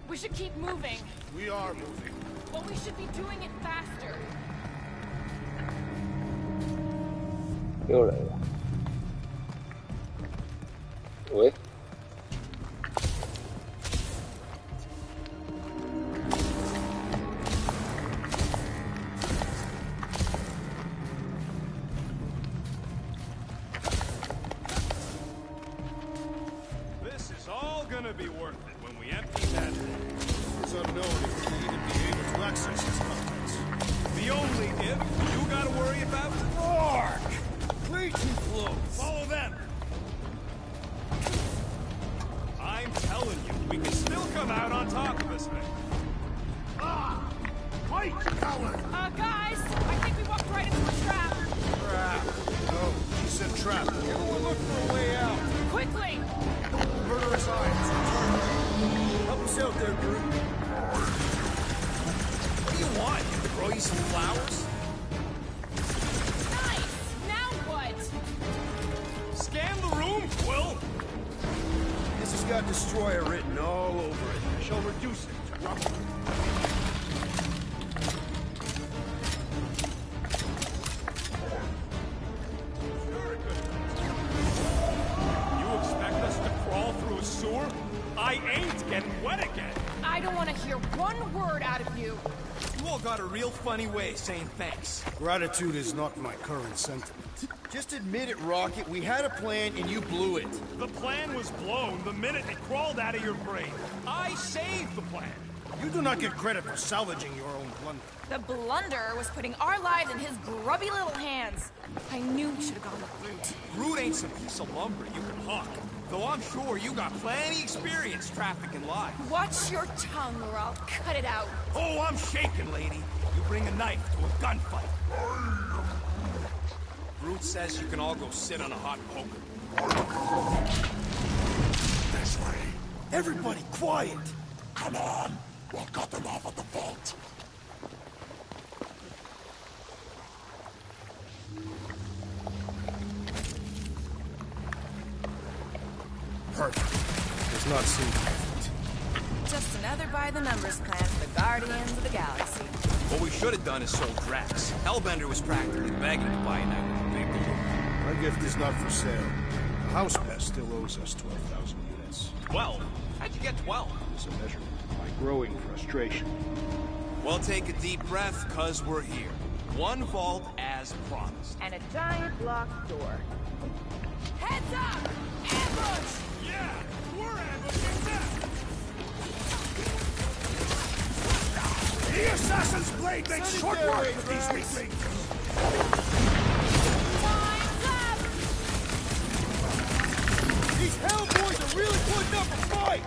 We should keep moving, We are moving. but we should be doing it faster. 邊度嚟㗎？喂？ this is all gonna be worth it when we empty that thing. It's unknown if we'll even be able to access its contents. The only if you gotta worry about, Mark! Way too close! follow them! I'm telling you, we can still come out on top of this thing. Fight, coward. Guys, I think we walked right into a trap. Trap. No, she said trap. some flowers? Nice! Now what? Scan the room, Quill. This has got Destroyer written all over it. I shall reduce it to rough. You expect us to crawl through a sewer? I ain't getting wet again. I don't want to hear one word out of you. You all got a real funny way of saying thanks. Gratitude is not my current sentiment. Just admit it, Rocket. We had a plan and you blew it. The plan was blown the minute it crawled out of your brain. I saved the plan. You do not get credit for salvaging your own blunder. The blunder was putting our lives in his grubby little hands. I knew we should have gone with Groot. Groot ain't some piece of lumber you can hawk. Though I'm sure you got plenty experience trafficking lives. Watch your tongue or I'll cut it out. Oh, I'm shaking, lady. You bring a knife to a gunfight. Groot says you can all go sit on a hot poker. This way. Everybody quiet! Come on. We'll cut them off at the vault. Perfect. Does not seem perfect. Just another by-the-numbers plan for the Guardians of the Galaxy. What we should have done is sold Drax. Hellbender was practically begging to buy a night with a big balloon. My gift is not for sale. The house pest still owes us 12,000 units. 12? How'd you get 12? It's a measurement of my growing frustration. Well, take a deep breath, cause we're here. One vault as promised. And a giant locked door. Heads up! Ambush! Yeah, we're ambushing them. The assassin's blade makes short work of these weaklings. Time's up! These Hellboys are really putting up a fight!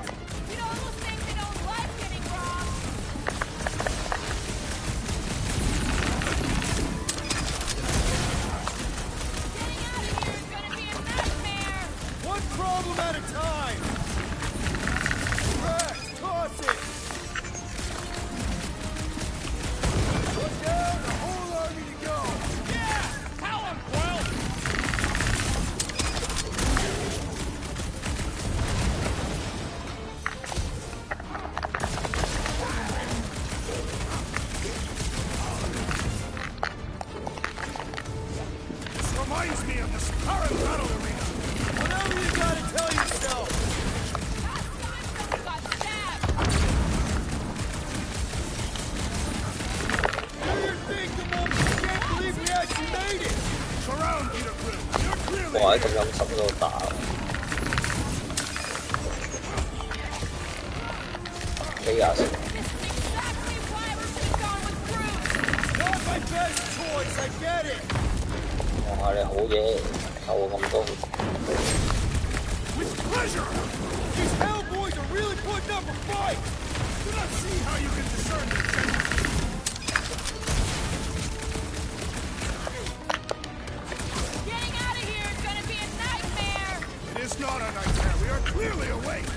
You know those things they don't like getting robbed? Getting out of here is gonna be a nightmare! One problem at a time! Drax, toss it! Put down the whole army to go! Yeah, tell him, Quill. This reminds me of this current battle arena. Whatever you gotta tell yourself! Someone got stabbed! Do your thing, Gamon! I can't believe we actually made it! Surround Peter Quill. You're clearly 哇！咁陰濕都打，K 下先。 This is exactly why we should have gone with Groot! Not my best choice, I get it! 哇！你好嘢，扣我咁多。 with pleasure. These Hellboys are really putting up a fight! Do not see how you can discern their gender. Getting out of here is gonna be a nightmare! It is not a nightmare. We are clearly awake.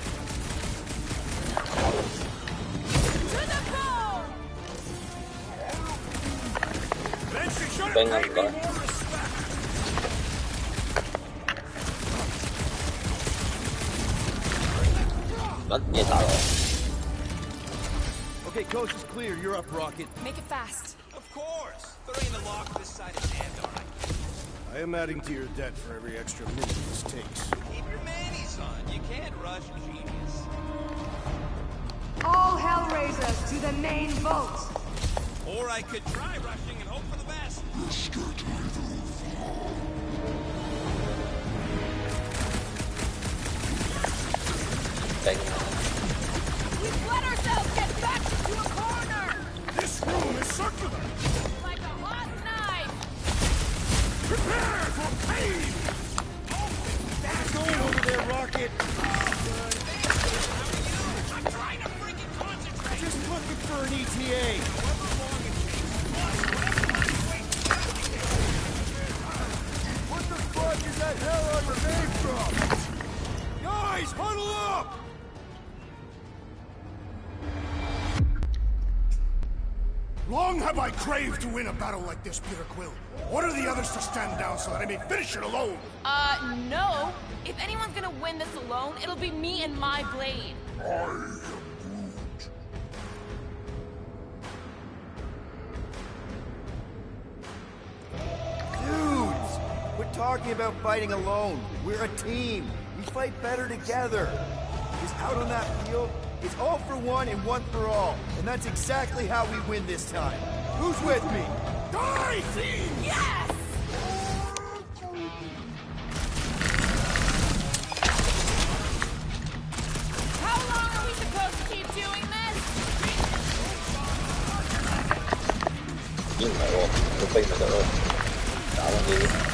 To the bone! Then she should have Venga, paid me va. more respect.乜嘢打我？ Okay, coast is clear. You're up, Rocket. Make it fast. Of course. There ain't a lock this side of Sandar. I am adding to your debt for every extra minute this takes. Keep your manis on. You can't rush genius. All Hellraisers to the main vault! Or I could try rushing and hope for the best. We've let ourselves get backed into a corner! This room is circular. Like a hot knife! Prepare for pain. Get going over there, Rocket! I'm trying to freaking concentrate. Just looking for an ETA! What the fuck is that hell on your name from? Guys, huddle up! Long have I craved to win a battle like this, Peter Quill. Order the others to stand down so that I may finish it alone. No. If anyone's gonna win this alone, it'll be me and my blade. Dudes, quit talking about fighting alone. We're a team. We fight better together. Is out on that field. It's all for one and one for all. And that's exactly how we win this time. Who's with me? Die, thieves! Yes! How long are we supposed to keep doing this? 已經唔係喎，佢飛咪得咯，打緊你。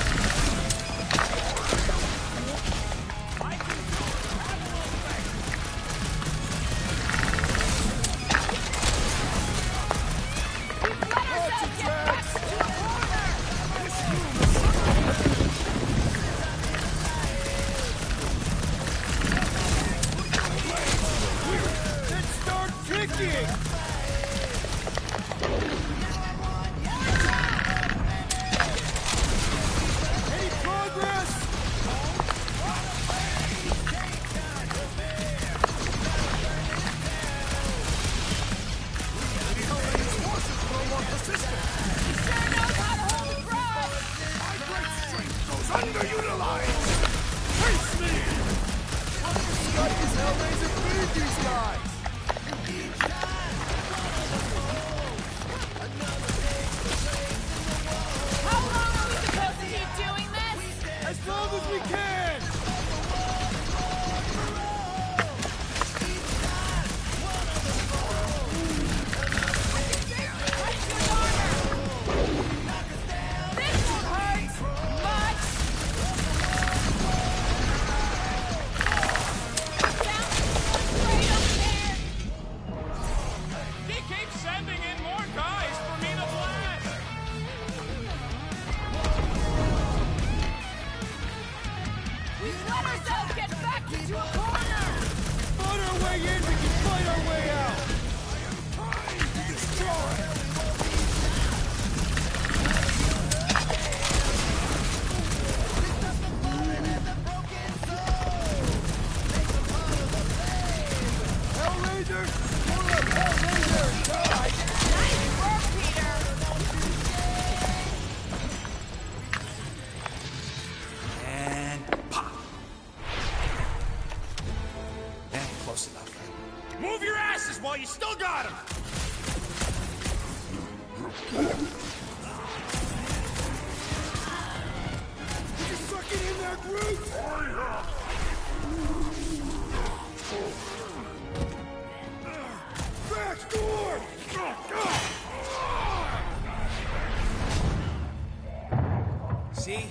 See?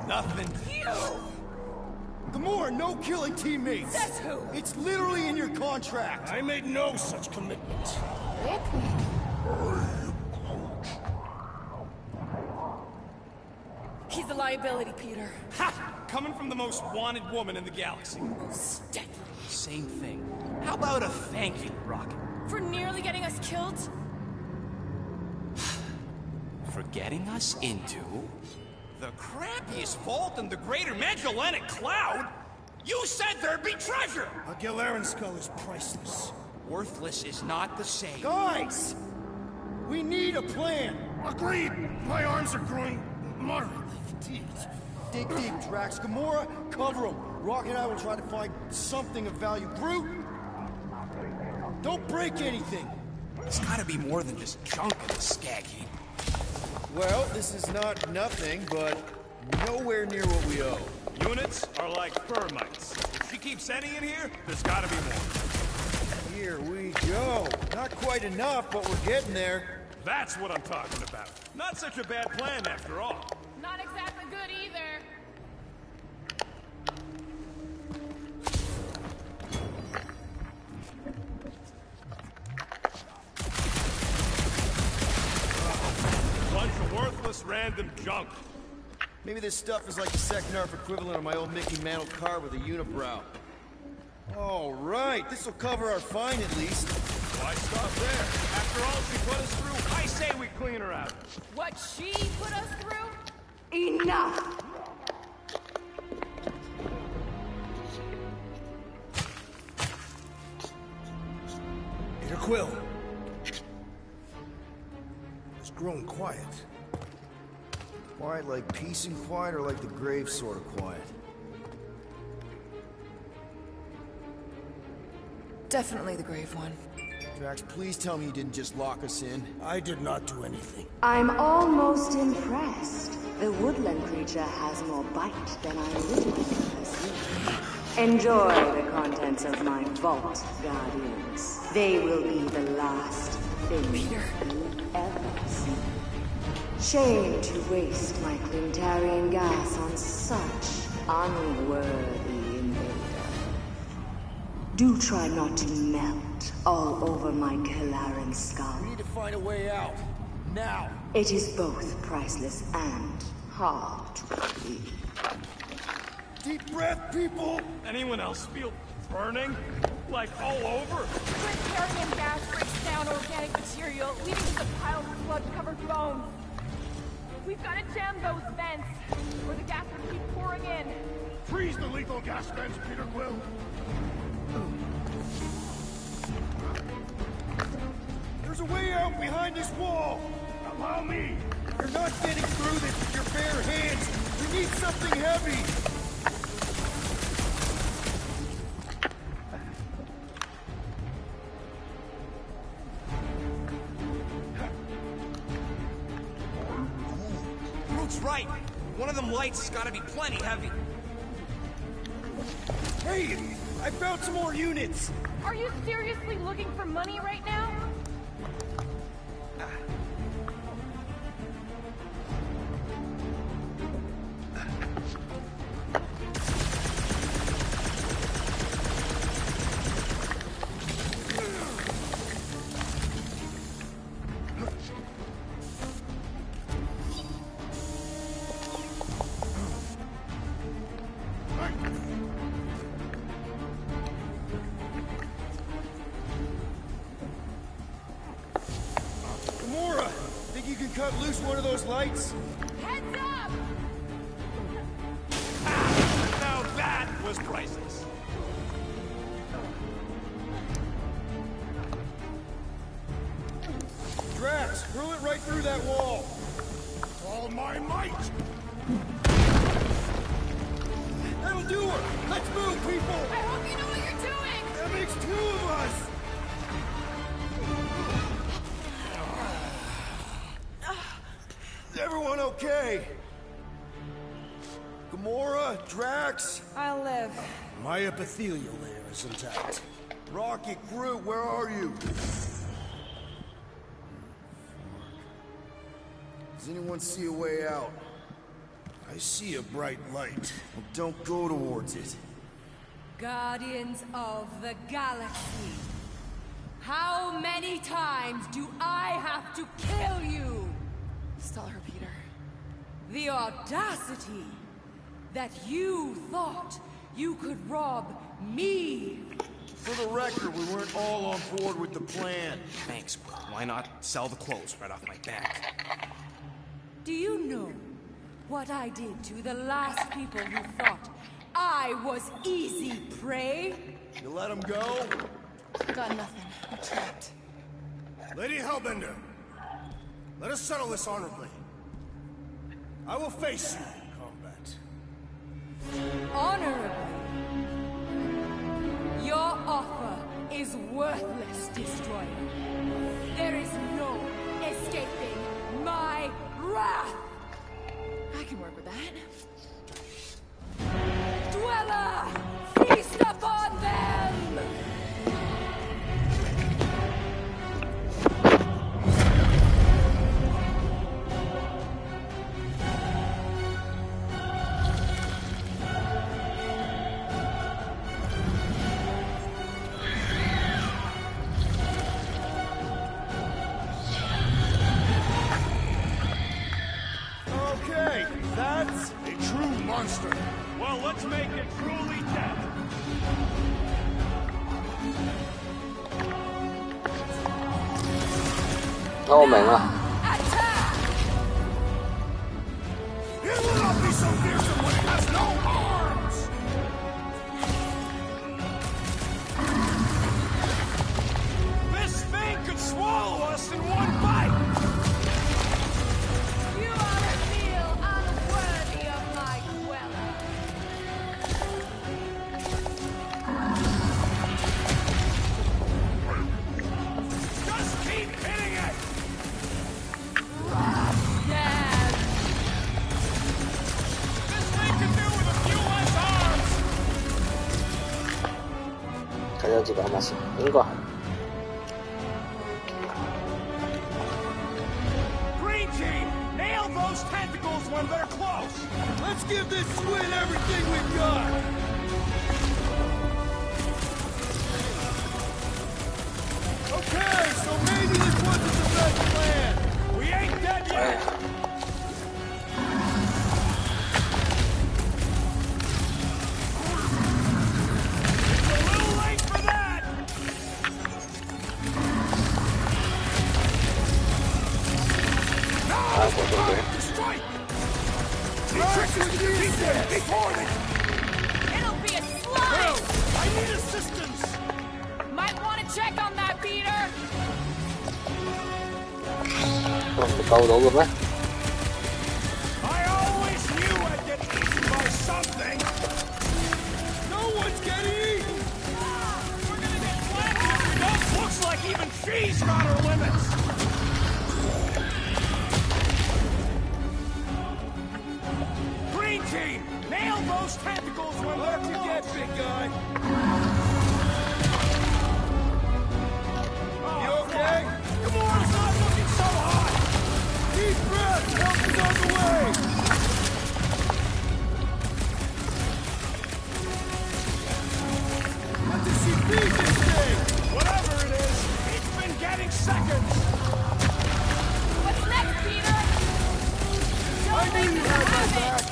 Nothing. Gamora, no killing teammates! Says who? It's literally in your contract! I made no such commitment. He's a liability, Peter. Ha! Coming from the most wanted woman in the galaxy. Most deadly. Same thing. How about a thank you, Rocket? For nearly getting us killed? For getting us into... The crappiest vault in the greater Magellanic Cloud? You said there'd be treasure! A Galeran skull is priceless. Worthless is not the same. Guys! We need a plan! Agreed! My arms are growing moderately fatigued. Dig deep, Drax. Gamora, cover him. Rock and I will try to find something of value. Groot, don't break anything. It's gotta be more than just junk in the skag heap. Well, this is not nothing, but nowhere near what we owe. Units are like termites. If she keeps sending it here, there's gotta be more. Here we go. Not quite enough, but we're getting there. That's what I'm talking about. Not such a bad plan after all. Not exactly good either. Bunch of worthless random junk. Maybe this stuff is like the second-half equivalent of my old Mickey Mantle car with a unibrow. All right, this'll cover our fine at least. Why stop there? After all she put us through, I say we clean her out. What she put us through? Enough! Peter Quill. It's grown quiet. Quiet like peace and quiet, or like the grave sort of quiet? Definitely the grave one. Drax, please tell me you didn't just lock us in. I did not do anything. I'm almost impressed. The woodland creature has more bite than I originally perceived. Enjoy the contents of my vault, Guardians. They will be the last thing you ever see. Shame to waste my Clintarian gas on such unworthy invader. Do try not to melt all over my Kalaran skull. We need to find a way out. Now! It is both priceless and hard to achieve. Deep breath, people! Anyone else feel burning? Like all over? Clintarian gas breaks down organic material, leading to the piles of sludge-covered bones. We've got to jam those vents, or the gas will keep pouring in. Freeze the lethal gas vents, Peter Quill. There's a way out behind this wall! Allow me! You're not getting through this with your bare hands! We need something heavy! Groot's right. One of them lights has gotta be plenty heavy. Hey! I found some more units! Are you seriously looking for money right now? Cut loose one of those lights? Heads up! Now that was priceless. Drax, hurl it right through that wall. All my might! That'll do her! Let's move, people! I hope you know what you're doing! That makes two of us! Is everyone okay? Gamora, Drax? I'll live. My epithelial layer is intact. Rocket, Groot, where are you? Does anyone see a way out? I see a bright light. Well, don't go towards it. Guardians of the Galaxy. How many times do I have to kill you? Stall her, Peter. The audacity that you thought you could rob me. For the record, we weren't all on board with the plan. Thanks, Will. Why not sell the clothes right off my back? Do you know what I did to the last people who thought I was easy prey? You let them go? Got nothing. I'm trapped. Lady Hellbender, let us settle this honorably. I will face you in combat. Honorably? Your offer is worthless, Destroyer. There is no escaping my wrath! I can work with that. Dweller! Feast upon them! Okay, that's a true monster. Well, let's make it truly dead. 我明啦。 It will not be so fearsome when it has no arms! This thing could swallow us in one bite! You are a meal unworthy of my dweller. Just keep hitting it! Damn. This thing could do with a few less arms! 睇咗自己有乜事？應該係。 Green team, nail those tentacles when they're close! Let's give this squid everything we've got! Okay, so maybe this wasn't the best plan! We ain't dead yet! It's a little late for that! Strike! Before they... It'll be a slide. Help! I need assistance! Might want to check on that, Peter. 唔救到嘅咩？ I always knew I'd get eaten by something! No one's getting eaten! We're gonna get flattened! That looks like even she's got her limits! Green team, nail those tentacles when What they're you close! get, big guy? You okay? Come on, it's not looking so hot! Deep breath! Help is on the way! What does she feed this thing? Whatever it is, it's been getting seconds! What's next, Peter? I knew you had my back!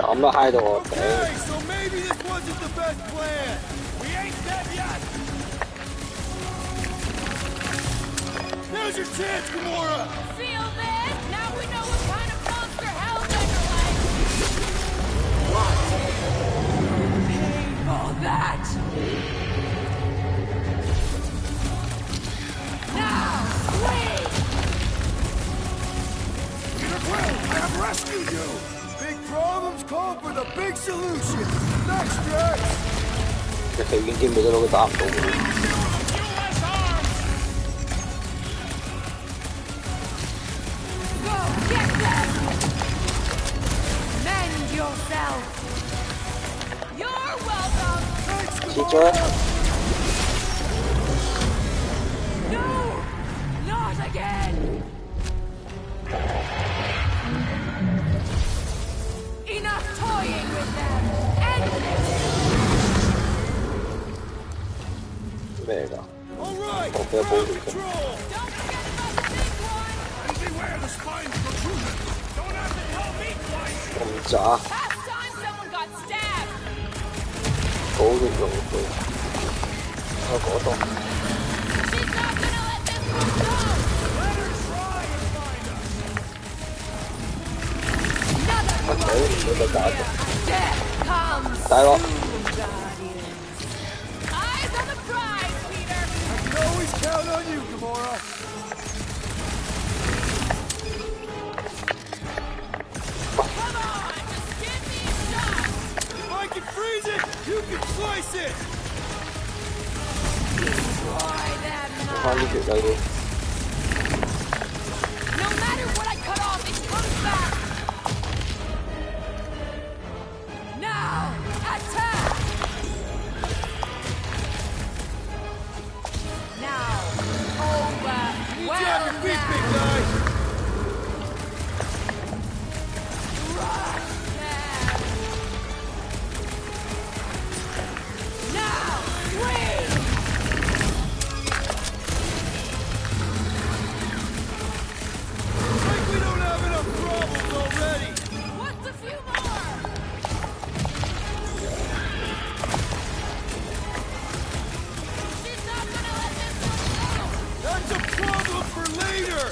咁都嗨到我頂。 Okay, so maybe this wasn't the best plan! We ain't dead yet! Now's your chance, Gamora! Feel this? Now we know what kind of monster Hellbender likes. Pay for that! Now, wait! Peter Quill, I have rescued you! Big problems call for the big solution! Thanks, Drax! 其實已經見到佢打唔到嘅。 Go get them! Mend yourself! You're welcome! Teacher? No! Not again! Enough toying with them! End this! 咩㗎？ All right! 我俾佢保護佢。 Control! Don't forget about the big one! And beware the spines protruding! Don't have to tell me twice! 咁渣， Last time someone got stabbed! 保護佢。喺嗰度。 She's not gonna let this one go! Let her try and find us! Another 我睇唔到佢打嘅。 death comes! 大佬， Eyes on the prize, Peter! I can always count on you, Gamora! Come on! Just give me a shot! If I can freeze it, you can slice it! Destroy them 翻啲血仔要。 No matter what I cut off, it comes back! Now, attack! Now, over! Need you on your feet, big guy! Rush them! Now, swing! later!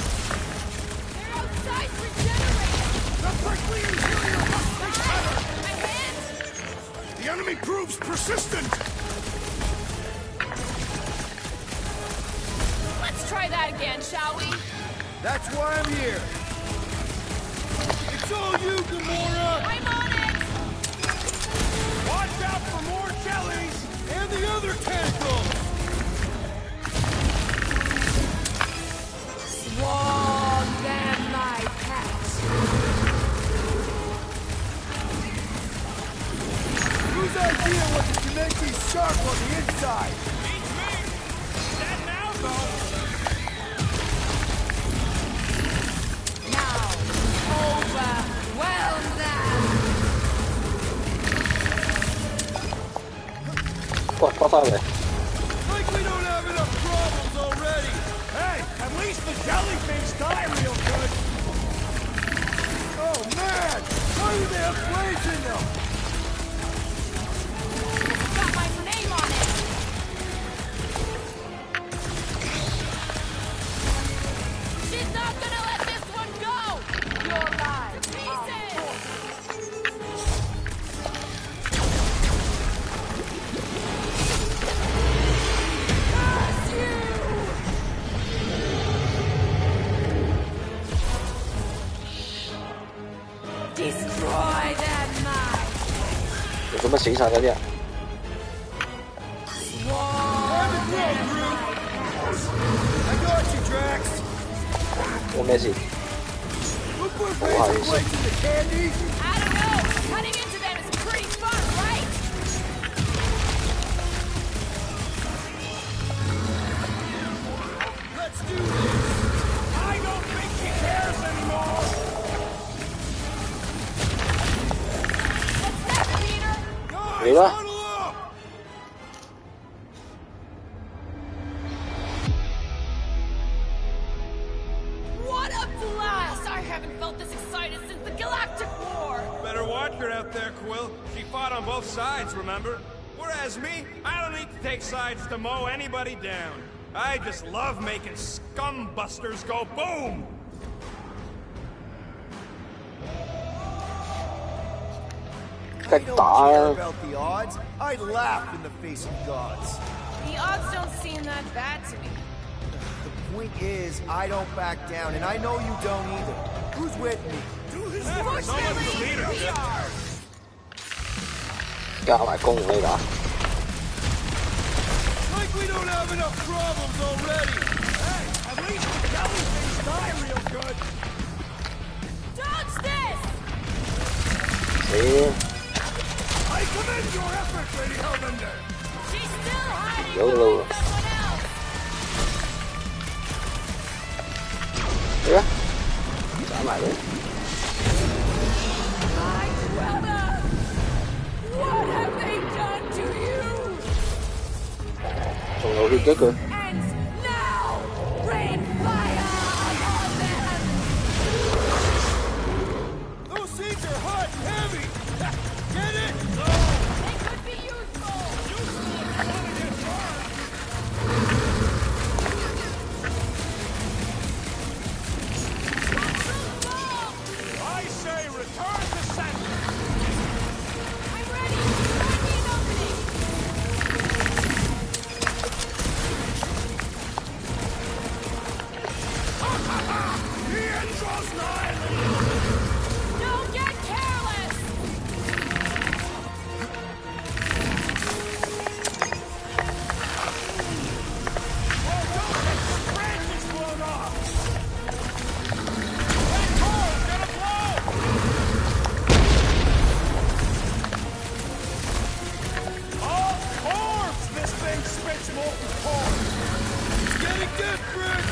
They're outside regenerating! The prickly interior must be covered! My hand! The enemy proves persistent! Let's try that again, shall we? That's why I'm here. It's all you, Gamora! I'm on it! Watch out for more jellies! And the other tentacles! Swab them, my pet. Whose idea was it to make these sharp on the inside? Beats me! Dead now, though! Now, overwhelm them. Qua qua về. Like we don't have enough problems already! Hey, at least the jelly things die real good! Oh man! Why do they have blades in them? It's got my name on it! She's not gonna let this one go! You're live! Pieces! Curse you! Destroy them, my 你做乜死晒嗰啲啊？ I got you, Drax! 有咩事？ We'll put razor blades in the candy! I don't know! Cutting into them is pretty fun, right? Let's do this! I don't think he cares anymore! What's that, Peter? Đi đó. Huddle up! What a blast! I haven't felt this excited since the Galactic War! Better watch her out there, Quill. She fought on both sides, remember? Whereas me, I don't need to take sides to mow anybody down. I just love making scumbusters go boom! I don't care about the odds. I laugh in the face of gods. The odds don't seem that bad to me. The point is, I don't back down, and I know you don't either. Who's with me? Fortunately, we are! 加埋攻呢㗎。 Like we don't have enough problems already! Hey, at least the jelly things die real good! Dodge this! 死！ I commend your efforts, Lady Hellbender! She's still hiding Yo. from someone else! 嚟啊！斬埋佢。 My brother! What have they done to you? 仲有血嘅佢。 And now, rain fire upon them! Those seeds are hot and heavy! Get it? They could be useful! I say return to sender! I'm ready! Find me an opening! The end draws nigh! Don't get careless! Branches blown off! That core's gonna blow! Of course this thing spits molten core! Get it good, Brick!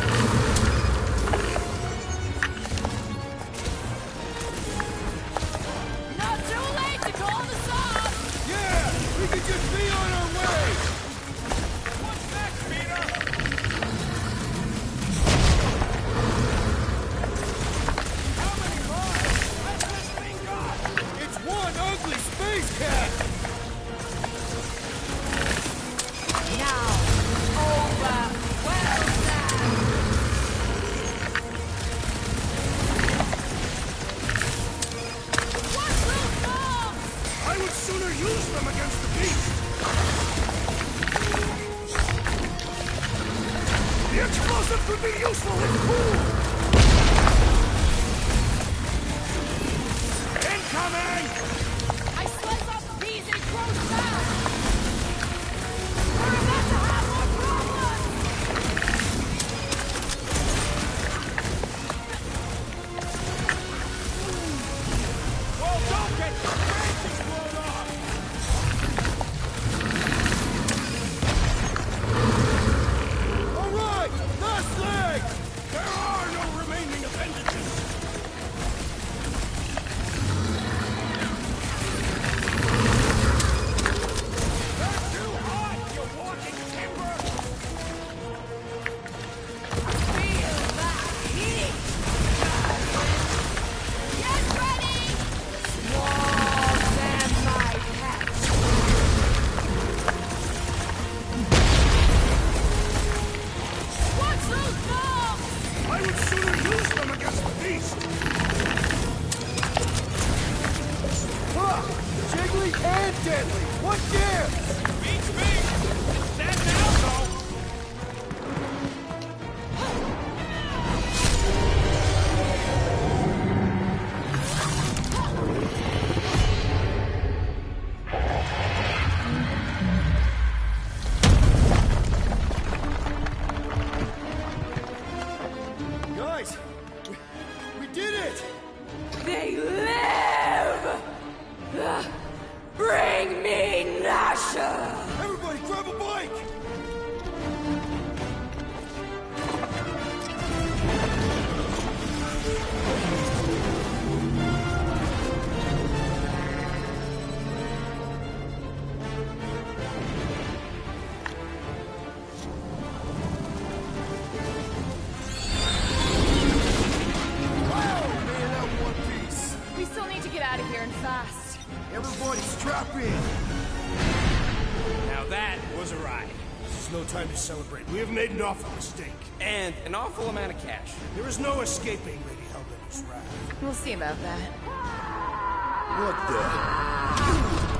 be useful and cool! Incoming! I slice off the peas and it grows fast! We're about to have more problems! Well, don't get your branches blown off! All right, last leg! There are no remaining appendages! They're too hot, you walking timber! Feel that heat! Get ready! Walls and my pets! Watch those bombs! I would sooner use them against the beast! Jiggly and deadly! What gives? Beats me! It's dead now, though! Guys, we did it! They live! Bring me Nasha! Everybody grab a bike! Man, that one piece! We still need to get out of here and fast. Everybody strap in! Now that was a ride. This is no time to celebrate. We have made an awful mistake. And an awful amount of cash. There is no escaping Lady Hellbender's wrath. We'll see about that. What the?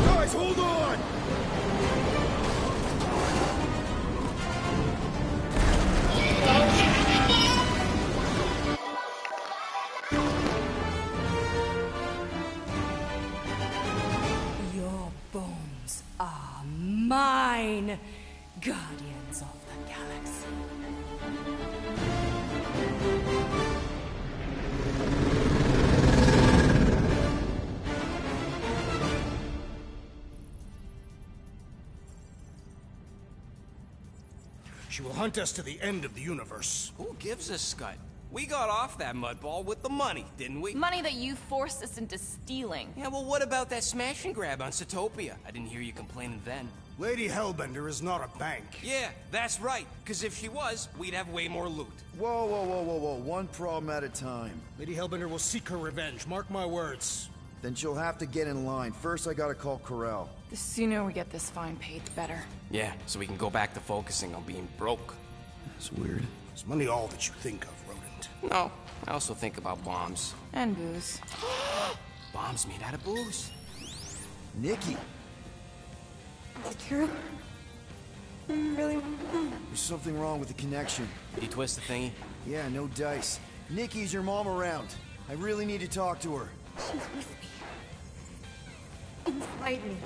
Guys, hold on! Your bones are mine, guardians of the galaxy. She will hunt us to the end of the universe. Who gives a scut? We got off that mudball with the money, didn't we? Money that you forced us into stealing. Yeah, well, what about that smash and grab on Satopia? I didn't hear you complaining then. Lady Hellbender is not a bank. Yeah, that's right. Because if she was, we'd have way more loot. Whoa, whoa, whoa, whoa, whoa. One problem at a time. Lady Hellbender will seek her revenge. Mark my words. Then she'll have to get in line. First, I gotta call Corel. The sooner we get this fine paid, the better. Yeah, so we can go back to focusing on being broke. That's weird. Is money all that you think of, rodent? No, I also think about bombs. And booze. Bombs made out of booze. Nikki, Is it true? Really? there's something wrong with the connection. Did you twist the thingy? Yeah, no dice. Nikki, is your mom around? I really need to talk to her. She's with me. Inside me.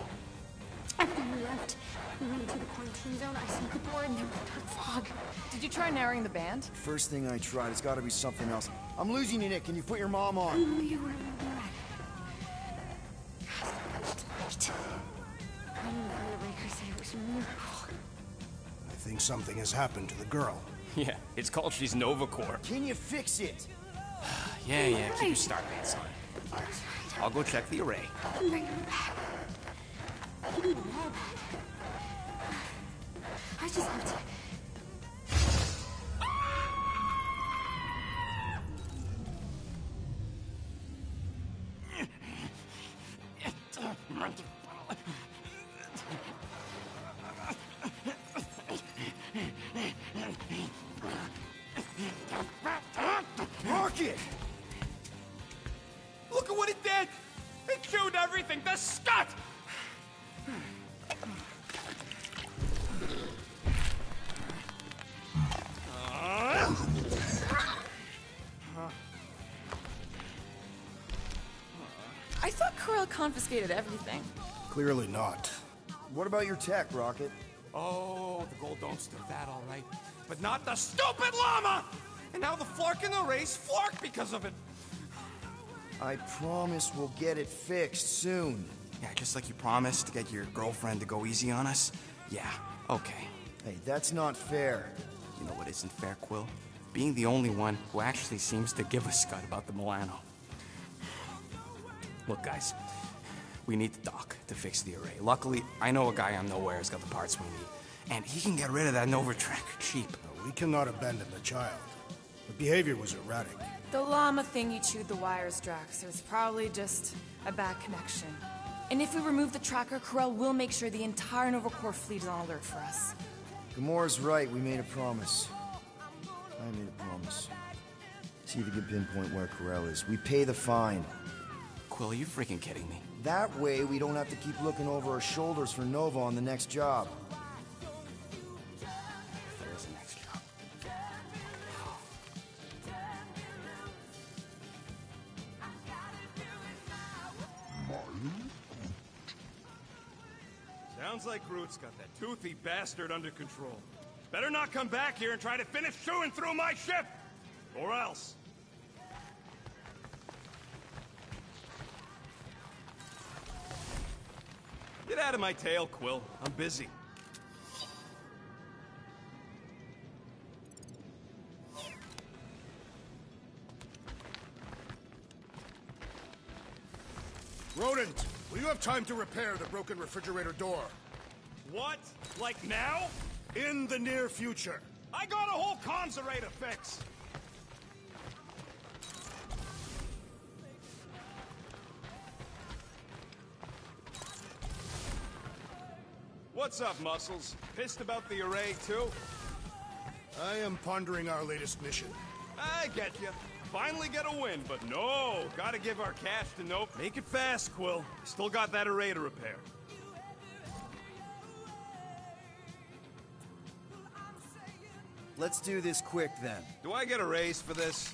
After you left, we went into the quarantine zone. I sent the door and there was dark fog. Did you try narrowing the band? First thing I tried, it's gotta be something else. I'm losing you, Nick. Can you put your mom on? No, you were right. Light. I knew the Raker said it was a miracle. I think something has happened to the girl. Yeah, it's called she's Nova Corps. Can you fix it? Yeah, keep your star pants on. Alright, I'll go check the array. Bring her back. Give me the lab. I just have to... Rocket! Look at what it did! It chewed everything! The scut! I thought Corel confiscated everything. Clearly not. What about your tech, Rocket? Oh, the gold don't stir that, all right. But not the stupid llama! And now the Flark in the race Flark because of it. I promise we'll get it fixed soon. Yeah, just like you promised to get your girlfriend to go easy on us? Yeah, okay. Hey, that's not fair. You know what isn't fair, Quill? Being the only one who actually seems to give a scut about the Milano. Look, guys, we need the dock to fix the array. Luckily, I know a guy on Nowhere's got the parts we need, and he can get rid of that Novatrek cheap. We cannot abandon the child. The behavior was erratic. The llama thing you chewed the wires, Drax. It was probably just a bad connection. And if we remove the tracker, Corel will make sure the entire Nova Corps fleet is on alert for us. Gamora's right, we made a promise. I made a promise. See if you can pinpoint where Corel is. We pay the fine. Quill, are you freaking kidding me? That way, we don't have to keep looking over our shoulders for Nova on the next job. There is a next job. Sounds like Groot's got that toothy bastard under control. Better not come back here and try to finish chewing through my ship! Or else. Get out of my tail, Quill. I'm busy. Rodent, will you have time to repair the broken refrigerator door? What? Like now? In the near future. I got a whole conservator to fix. What's up, Muscles? Pissed about the array, too? I am pondering our latest mission. I get you. Finally get a win, but no, gotta give our cash to Nope. Make it fast, Quill. Still got that array to repair. Let's do this quick, then. Do I get a raise for this?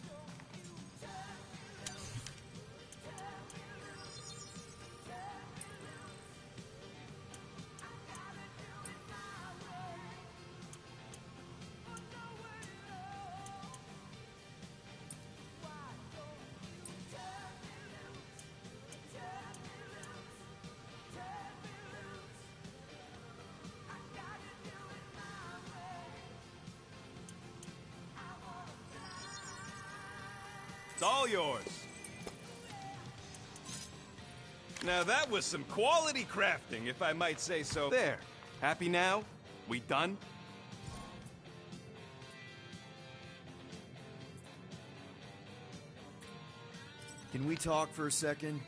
It's all yours. Now that was some quality crafting, if I might say so. There. Happy now? We done? Can we talk for a second?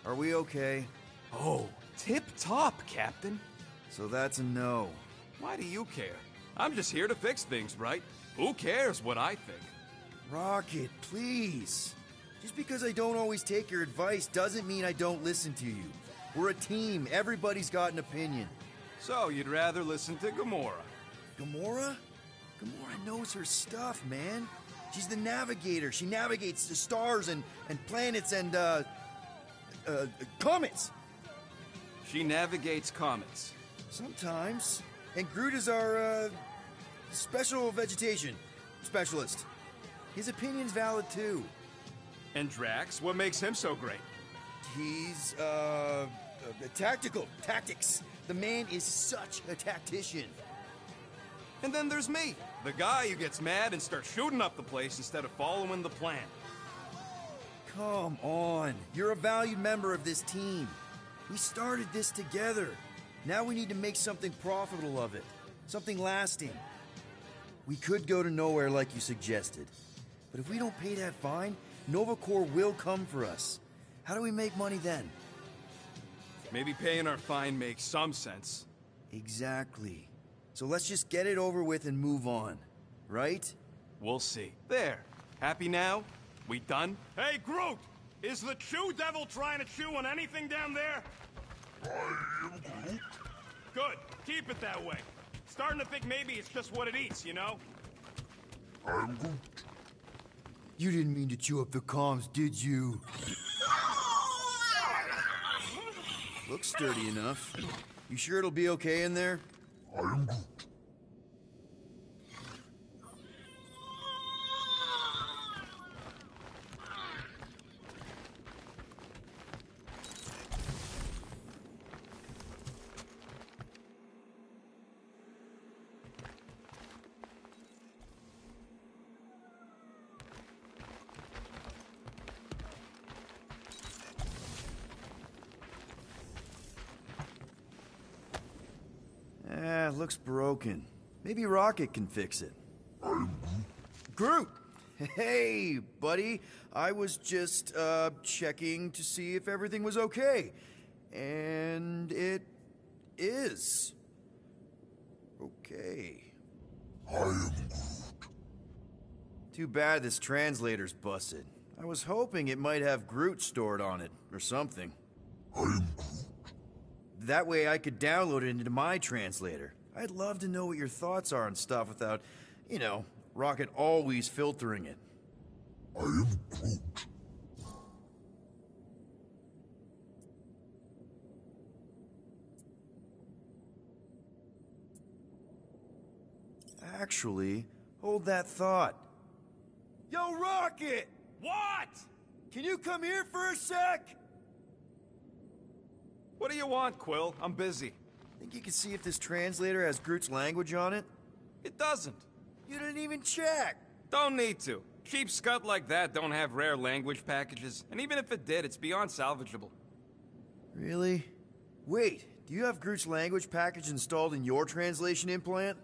Are we okay? Oh, tip-top, Captain. So that's a no. Why do you care? I'm just here to fix things, right? Who cares what I think? Rocket, please. Just because I don't always take your advice doesn't mean I don't listen to you. We're a team. Everybody's got an opinion. So, you'd rather listen to Gamora? Gamora? Gamora knows her stuff, man. She's the navigator. She navigates the stars and planets and, comets. She navigates comets. Sometimes. And Groot is our, special vegetation specialist. His opinion's valid, too. And Drax, what makes him so great? He's, tactical. Tactics. The man is such a tactician. And then there's me, the guy who gets mad and starts shooting up the place instead of following the plan. Come on. You're a valued member of this team. We started this together. Now we need to make something profitable of it. Something lasting. We could go to Nowhere like you suggested. But if we don't pay that fine, Nova Corps will come for us. How do we make money then? Maybe paying our fine makes some sense. Exactly. So let's just get it over with and move on. Right? We'll see. There. Happy now? We done? Hey, Groot! Is the Chew Devil trying to chew on anything down there? I am Groot. Good. Keep it that way. Starting to think maybe it's just what it eats, you know? I'm Groot. You didn't mean to chew up the comms, did you? Looks sturdy enough. You sure it'll be okay in there? I am Groot. Looks broken. Maybe Rocket can fix it. Groot! Hey, buddy. I was just, checking to see if everything was okay. And it is. Okay. I am Groot. Too bad this translator's busted. I was hoping it might have Groot stored on it, or something. I am Groot. That way I could download it into my translator. I'd love to know what your thoughts are on stuff without, you know, Rocket always filtering it. I am Groot. Actually, hold that thought. Yo, Rocket! What? Can you come here for a sec? What do you want, Quill? I'm busy. Think you can see if this translator has Groot's language on it? It doesn't. You didn't even check. Don't need to. Cheap scut like that don't have rare language packages, and even if it did, it's beyond salvageable. Really? Wait, do you have Groot's language package installed in your translation implant?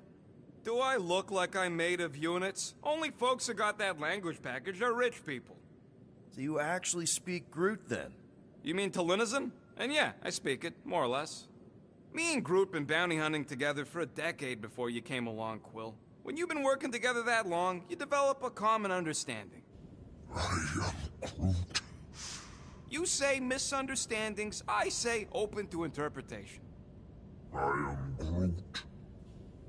Do I look like I'm made of units? Only folks who got that language package are rich people. So you actually speak Groot then? You mean Talinisan? And yeah, I speak it, more or less. Me and Groot been bounty hunting together for a decade before you came along, Quill. When you've been working together that long, you develop a common understanding. I am Groot. You say misunderstandings, I say open to interpretation. I am Groot.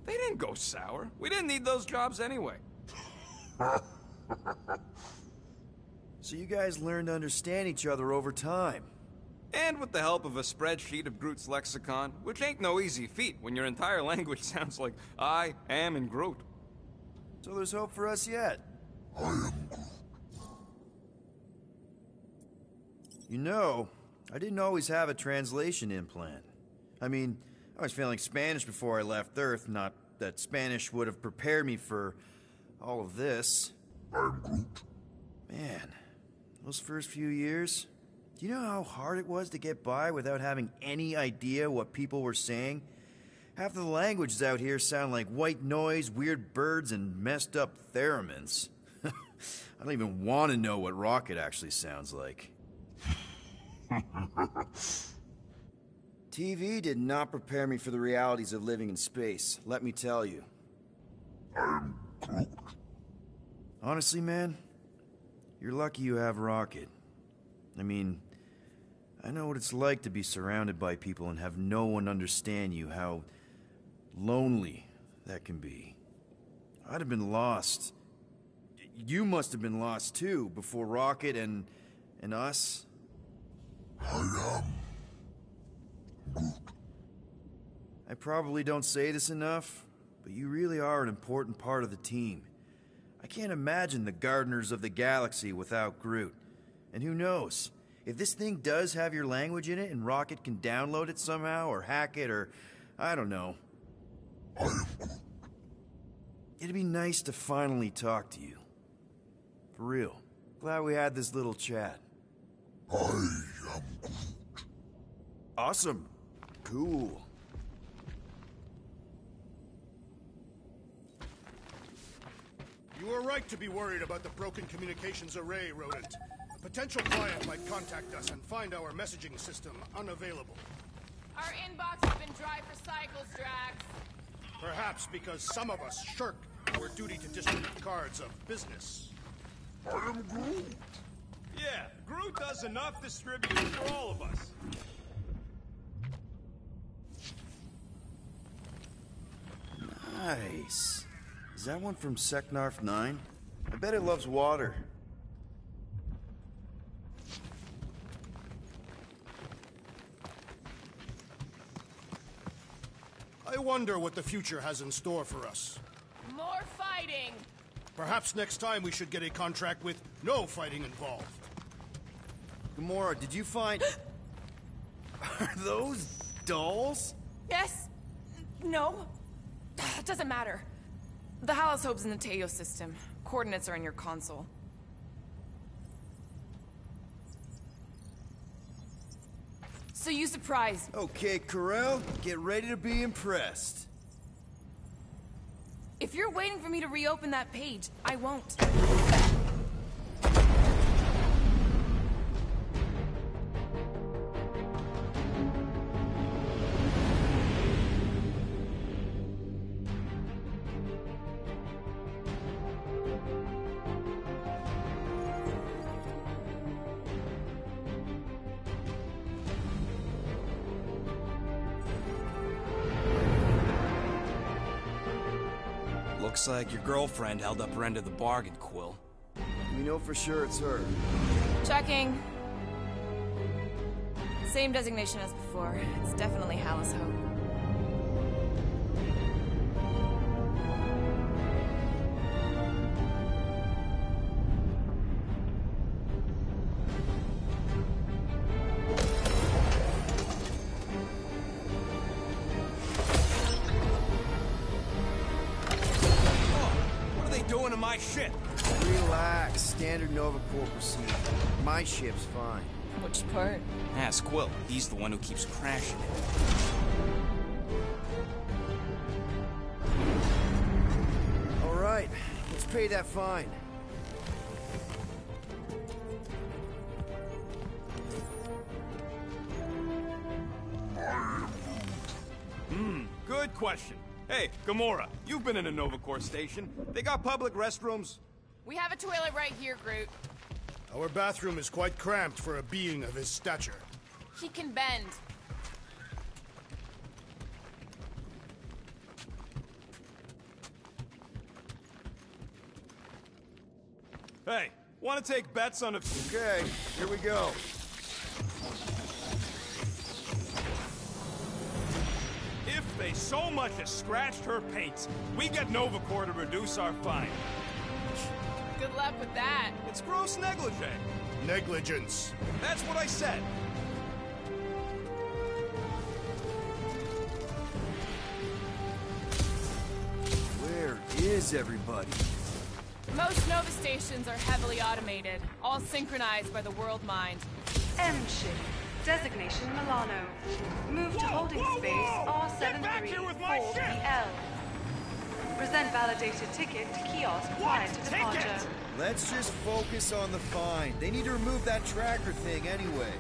They didn't go sour. We didn't need those jobs anyway. So you guys learned to understand each other over time. And with the help of a spreadsheet of Groot's lexicon, which ain't no easy feat when your entire language sounds like I am in Groot. So there's hope for us yet. I am Groot. You know, I didn't always have a translation implant. I mean, I was failing Spanish before I left Earth, not that Spanish would have prepared me for all of this. I'm Groot. Man, those first few years, do you know how hard it was to get by without having any idea what people were saying? Half of the languages out here sound like white noise, weird birds, and messed up theremins. I don't even want to know what Rocket actually sounds like. TV did not prepare me for the realities of living in space, let me tell you. I'm Groot. Honestly, man, you're lucky you have Rocket. I mean, I know what it's like to be surrounded by people and have no one understand you, how lonely that can be. I'd have been lost. You must have been lost too, before Rocket and us. I am Groot. I probably don't say this enough, but you really are an important part of the team. I can't imagine the Gardeners of the Galaxy without Groot. And who knows, if this thing does have your language in it and Rocket can download it somehow or hack it or, I don't know. I am Groot. It'd be nice to finally talk to you. For real. Glad we had this little chat. I am Groot. Awesome. Cool. You were right to be worried about the broken communications array, Rodent. A potential client might contact us and find our messaging system unavailable. Our inbox has been dry for cycles, Drax. Perhaps because some of us shirk our duty to distribute cards of business. I am Groot. Yeah, Groot does enough distributing for all of us. Nice. Is that one from Seknarf 9? I bet it loves water. I wonder what the future has in store for us. More fighting! Perhaps next time we should get a contract with no fighting involved. Gamora, did you find... Are those dolls? Yes. No. Doesn't matter. The Halosobe's in the Teo system. Coordinates are in your console. So you surprised. Okay, Corel, get ready to be impressed. If you're waiting for me to reopen that page, I won't. Looks like your girlfriend held up her end of the bargain, Quill. We know for sure it's her. Checking. Same designation as before. It's definitely Halosobe. Doing to my ship? Relax. Standard Nova Corps procedure. My ship's fine. Which part? Ask Quill. He's the one who keeps crashing it. All right. Let's pay that fine. Good question. Hey, Gamora, you've been in a Nova Corps station. They got public restrooms? We have a toilet right here, Groot. Our bathroom is quite cramped for a being of his stature. He can bend. Hey, want to take bets on a... Okay, here we go. If they so much as scratched her paints, we get Nova Corps to reduce our fine. Good luck with that. It's gross negligee. Negligence. That's what I said. Where is everybody? Most Nova stations are heavily automated, all synchronized by the world mind. M ship. Designation Milano. Move to holding space R734BL. Present validated ticket to kiosk prior to departure. Let's just focus on the fine. They need to remove that tracker thing anyway.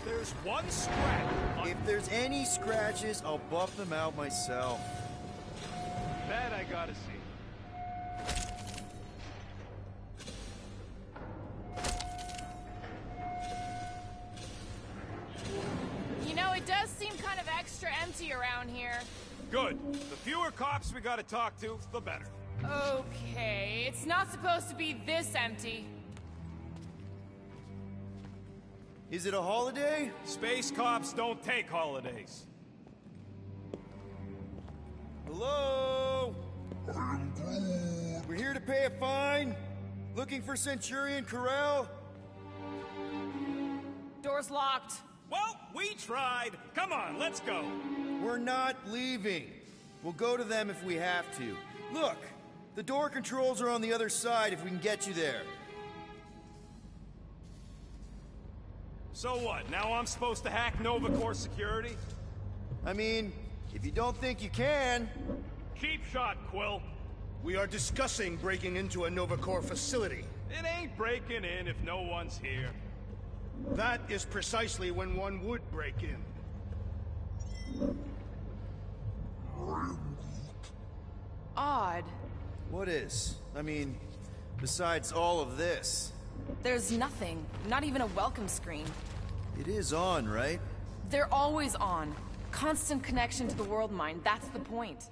There's one scratch. If there's any scratches, I'll buff them out myself. That I gotta see. You know, it does seem kind of extra empty around here. Good. The fewer cops we gotta talk to, the better. Okay, it's not supposed to be this empty. Is it a holiday? Space cops don't take holidays. Hello? We're here to pay a fine. Looking for Centurion Corel? Door's locked. Well, we tried. Come on, let's go. We're not leaving. We'll go to them if we have to. Look, the door controls are on the other side if we can get you there. So what, now I'm supposed to hack Nova Corps security? I mean, if you don't think you can... Cheap shot, Quill. We are discussing breaking into a Nova Corps facility. It ain't breaking in if no one's here. That is precisely when one would break in. Odd. What is? I mean, Besides all of this. There's nothing. Not even a welcome screen. It is on, right? They're always on. Constant connection to the world mine, that's the point.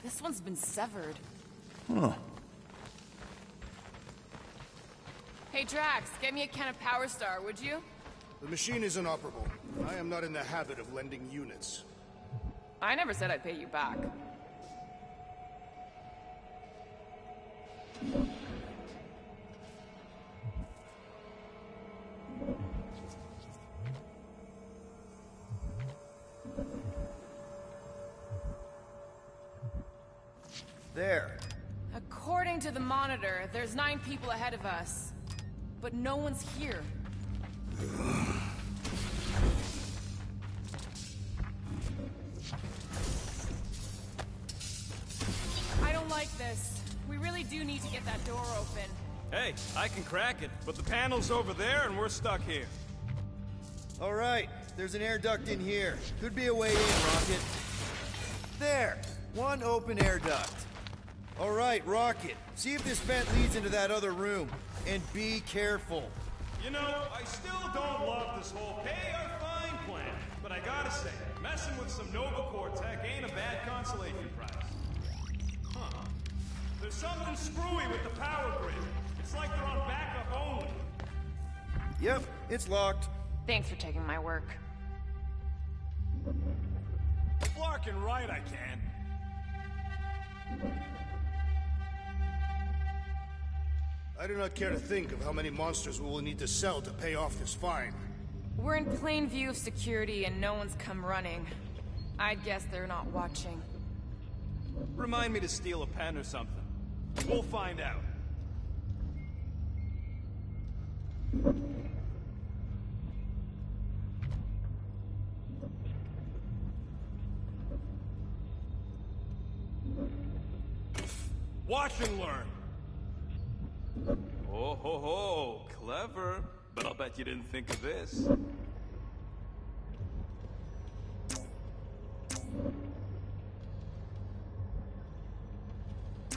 This one's been severed. Huh. Hey Drax, get me a can of Power Star, would you? The machine is inoperable. I am not in the habit of lending units. I never said I'd pay you back. There. According to the monitor, there's 9 people ahead of us. But no one's here. I don't like this. We really do need to get that door open. Hey, I can crack it, but the panel's over there and we're stuck here. All right, there's an air duct in here. Could be a way in, Rocket. There, one open air duct. All right, Rocket, see if this vent leads into that other room. And be careful. You know, I still don't love this whole pay or fine plan, but I gotta say, messing with some Nova Corps tech ain't a bad consolation prize. Huh. There's something screwy with the power grid. It's like they're on backup only. Yep, it's locked. Thanks for taking my work. Flarkin' right, I can. I do not care to think of how many monsters we will need to sell to pay off this fine. We're in plain view of security and no one's come running. I'd guess they're not watching. Remind me to steal a pen or something. We'll find out. Watch and learn. Oh ho ho, clever. But I'll bet you didn't think of this.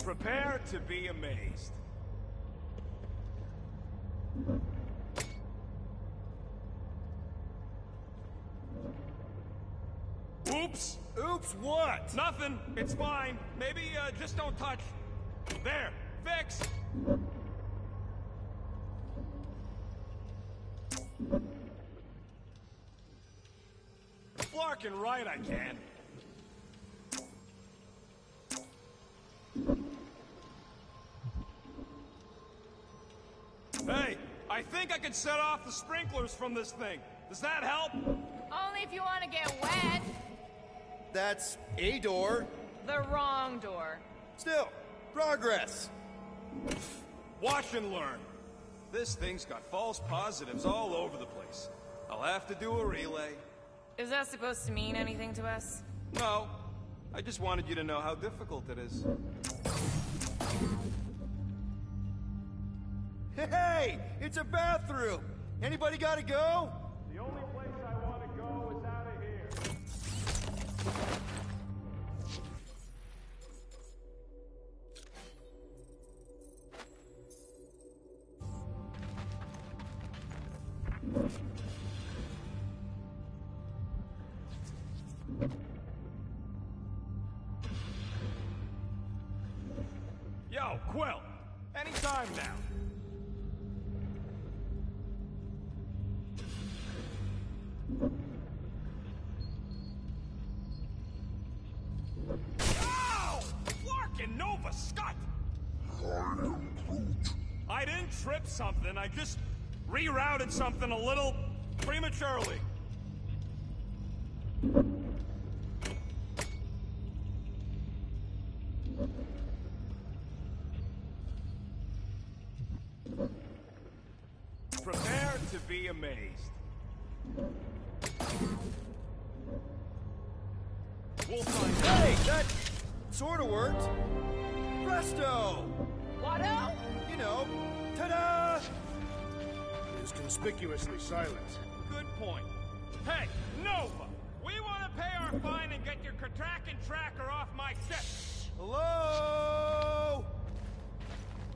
Prepare to be amazed. Oops! Oops, what? Nothing. It's fine. Maybe, just don't touch. There. Fixed. Flarkin' right, I can. Hey, I think I can set off the sprinklers from this thing. Does that help? Only if you want to get wet. That's a door. The wrong door. Still, progress. Watch and learn. This thing's got false positives all over the place. I'll have to do a relay. Is that supposed to mean anything to us? No. I just wanted you to know how difficult it is. Hey! It's a bathroom! Anybody gotta go? The only place I want to go is out of here. Yo, Quill! Anytime now. Ow! Flarkin' Nova Scott! I didn't trip something, I just rerouted something a little prematurely. Prepare to be amazed. We'll find out. Hey, that sort of worked. Presto! Watto? You know, ta-da! It is conspicuously silent. Good point. Hey, Nova! We want to pay our fine and get your Kraken tracker off my ship! Hello?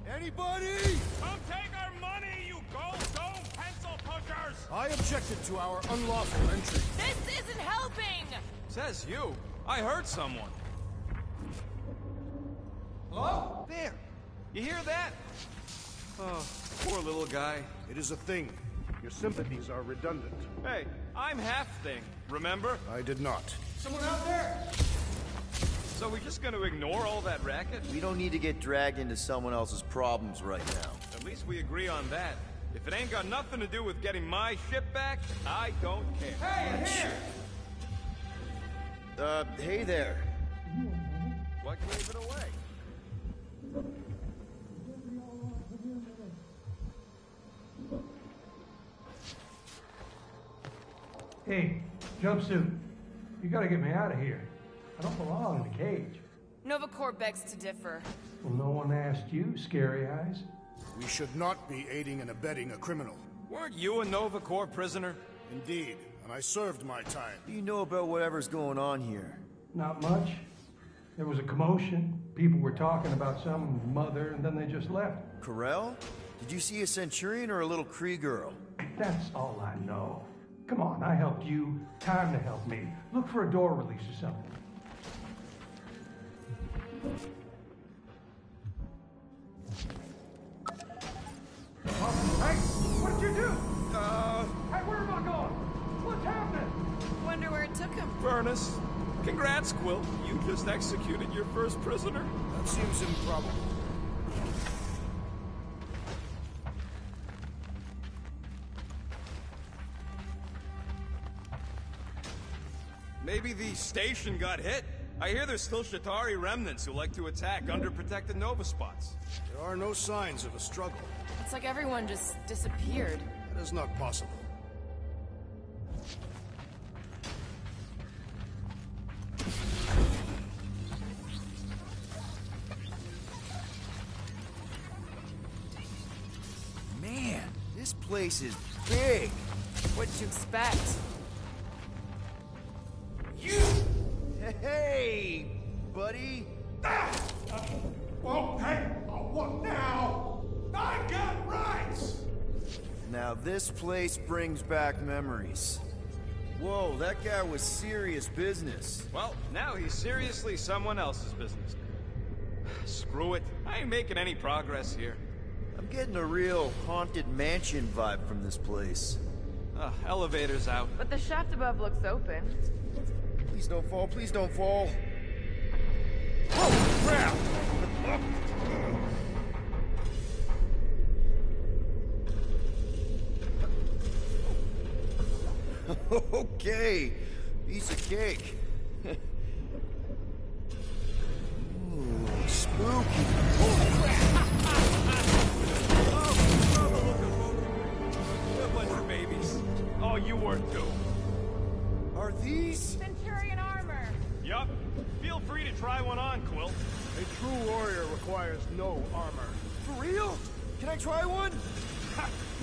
Anybody? Come take our money, you gold dome pencil pushers! I objected to our unlawful entry. This isn't helping! Says you. I heard someone. Hello? There. You hear that? Oh, poor little guy. It is a thing. Your sympathies are redundant. Hey, I'm half thing, remember? I did not. Someone out there! So we're just gonna ignore all that racket? We don't need to get dragged into someone else's problems right now. At least we agree on that. If it ain't got nothing to do with getting my ship back, I don't care. Hey, here! Hey there. What gave it away? Hey, jumpsuit. You gotta get me out of here. I don't belong in the cage. Nova Corps begs to differ. Well, no one asked you, Scary Eyes. We should not be aiding and abetting a criminal. Weren't you a Nova Corps prisoner? Indeed, and I served my time. What do you know about whatever's going on here? Not much. There was a commotion. People were talking about some mother, and then they just left. Corel? Did you see a Centurion or a little Kree girl? That's all I know. Come on, I helped you. Time to help me. Look for a door release or something. Hey, what did you do? Hey, where am I going? What's happening? Wonder where it took him. Furnace. Congrats, Quill. You just executed your first prisoner. That seems improbable. Maybe the station got hit. I hear there's still Shatari remnants who like to attack underprotected Nova spots. There are no signs of a struggle. It's like everyone just disappeared. That is not possible. Man, this place is big. What'd you expect? You! Hey, buddy. Well, hey, what now? I got rights! Now this place brings back memories. Whoa, that guy was serious business. Well, now he's seriously someone else's business. Screw it. I ain't making any progress here. I'm getting a real haunted mansion vibe from this place. Elevator's out. But the shaft above looks open. Please don't fall, please don't fall. Oh, crap! Okay, piece of cake. Ooh, spooky. A bunch of babies. Oh, you weren't too. Are these? Centurion armor. Yup. Feel free to try one on, Quill. A true warrior requires no armor. For real? Can I try one?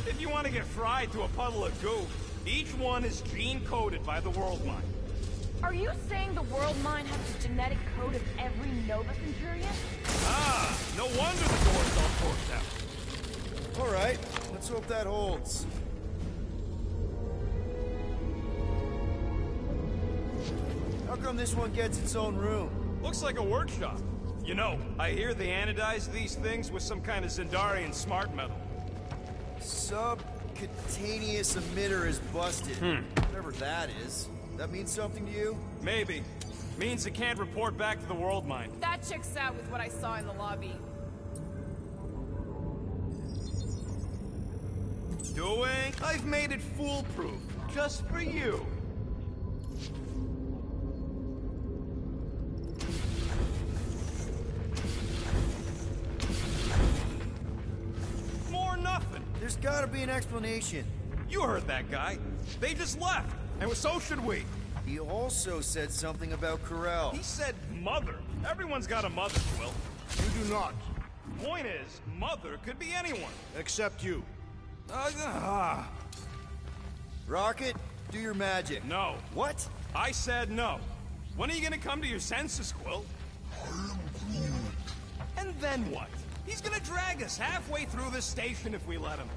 If you want to get fried to a puddle of goo, each one is gene-coded by the World Mind. Are you saying the World Mind has the genetic code of every Nova Centurion? Ah, no wonder the doors don't force out. All right, let's hope that holds. How come this one gets its own room? Looks like a workshop. You know, I hear they anodize these things with some kind of Zendarian smart metal. Subcutaneous emitter is busted. Whatever that is. That means something to you? Maybe. Means it can't report back to the World Mind. That checks out with what I saw in the lobby. Doing? I've made it foolproof. Just for you. More nothing. There's gotta be an explanation. You heard that guy. They just left. And so should we. He also said something about Corel. He said mother. Everyone's got a mother, Quill. You do not. Point is, mother could be anyone. Except you. Rocket, do your magic. No. What? I said no. When are you gonna come to your senses, Quill? And then what? He's gonna drag us halfway through this station if we let him.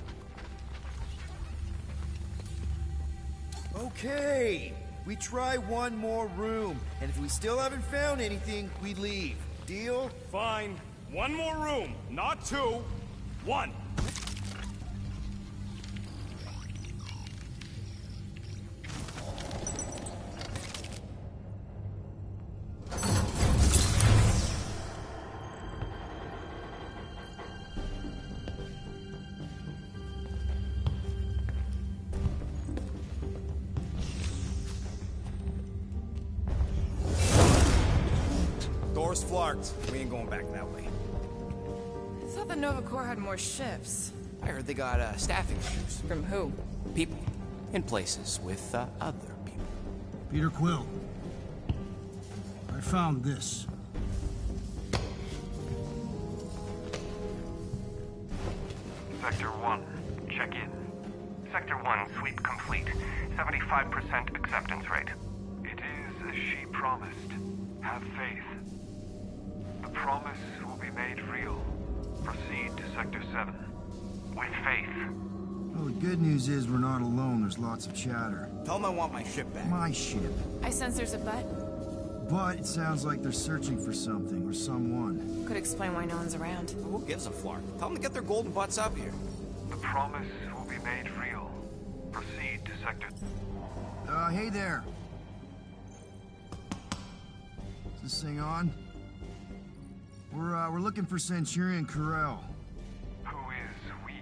Okay, we try one more room, and if we still haven't found anything, we leave. Deal? Fine. One more room, not two. One. Door's flarked. We ain't going back that way. I thought the Nova Corps had more shifts. I heard they got staffing issues. From who? People. In places with other people. Peter Quill. I found this. Sector 1, check in. Sector 1, sweep complete. 75% acceptance rate. It is as she promised. Have faith. The promise will be made real. Proceed to Sector 7. With faith. Well, the good news is we're not alone. There's lots of chatter. Tell them I want my ship back. My ship. I sense there's a but. But it sounds like they're searching for something or someone. Could explain why no one's around. Who gives a flark? Tell them to get their golden butts up here. The promise will be made real. Proceed to Sector... Hey there. Is this thing on? We're looking for Centurion Corell. Who is we?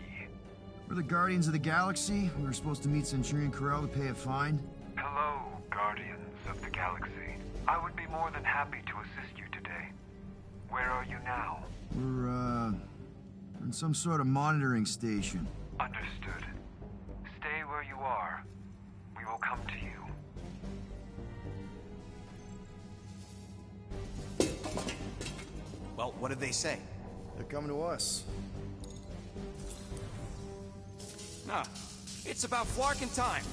We're the Guardians of the Galaxy. We were supposed to meet Centurion Corell to pay a fine. Hello, Guardians of the Galaxy. I would be more than happy to assist you today. Where are you now? We're in some sort of monitoring station. Understood. Stay where you are. We will come to you. Well, what did they say? They're coming to us. Nah, it's about flarking time.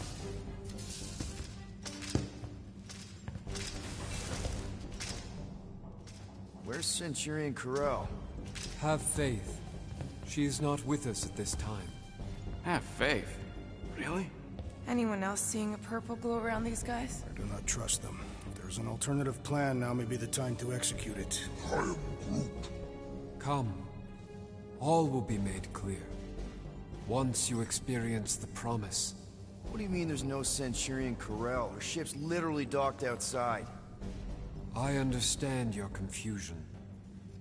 Where's Centurion Corell? Have faith. She is not with us at this time. Have faith? Really? Anyone else seeing a purple glow around these guys? I do not trust them. If there's an alternative plan, now may be the time to execute it. I am Groot. Come. All will be made clear. Once you experience the promise. What do you mean there's no Centurion Corell? Her ship's literally docked outside. I understand your confusion.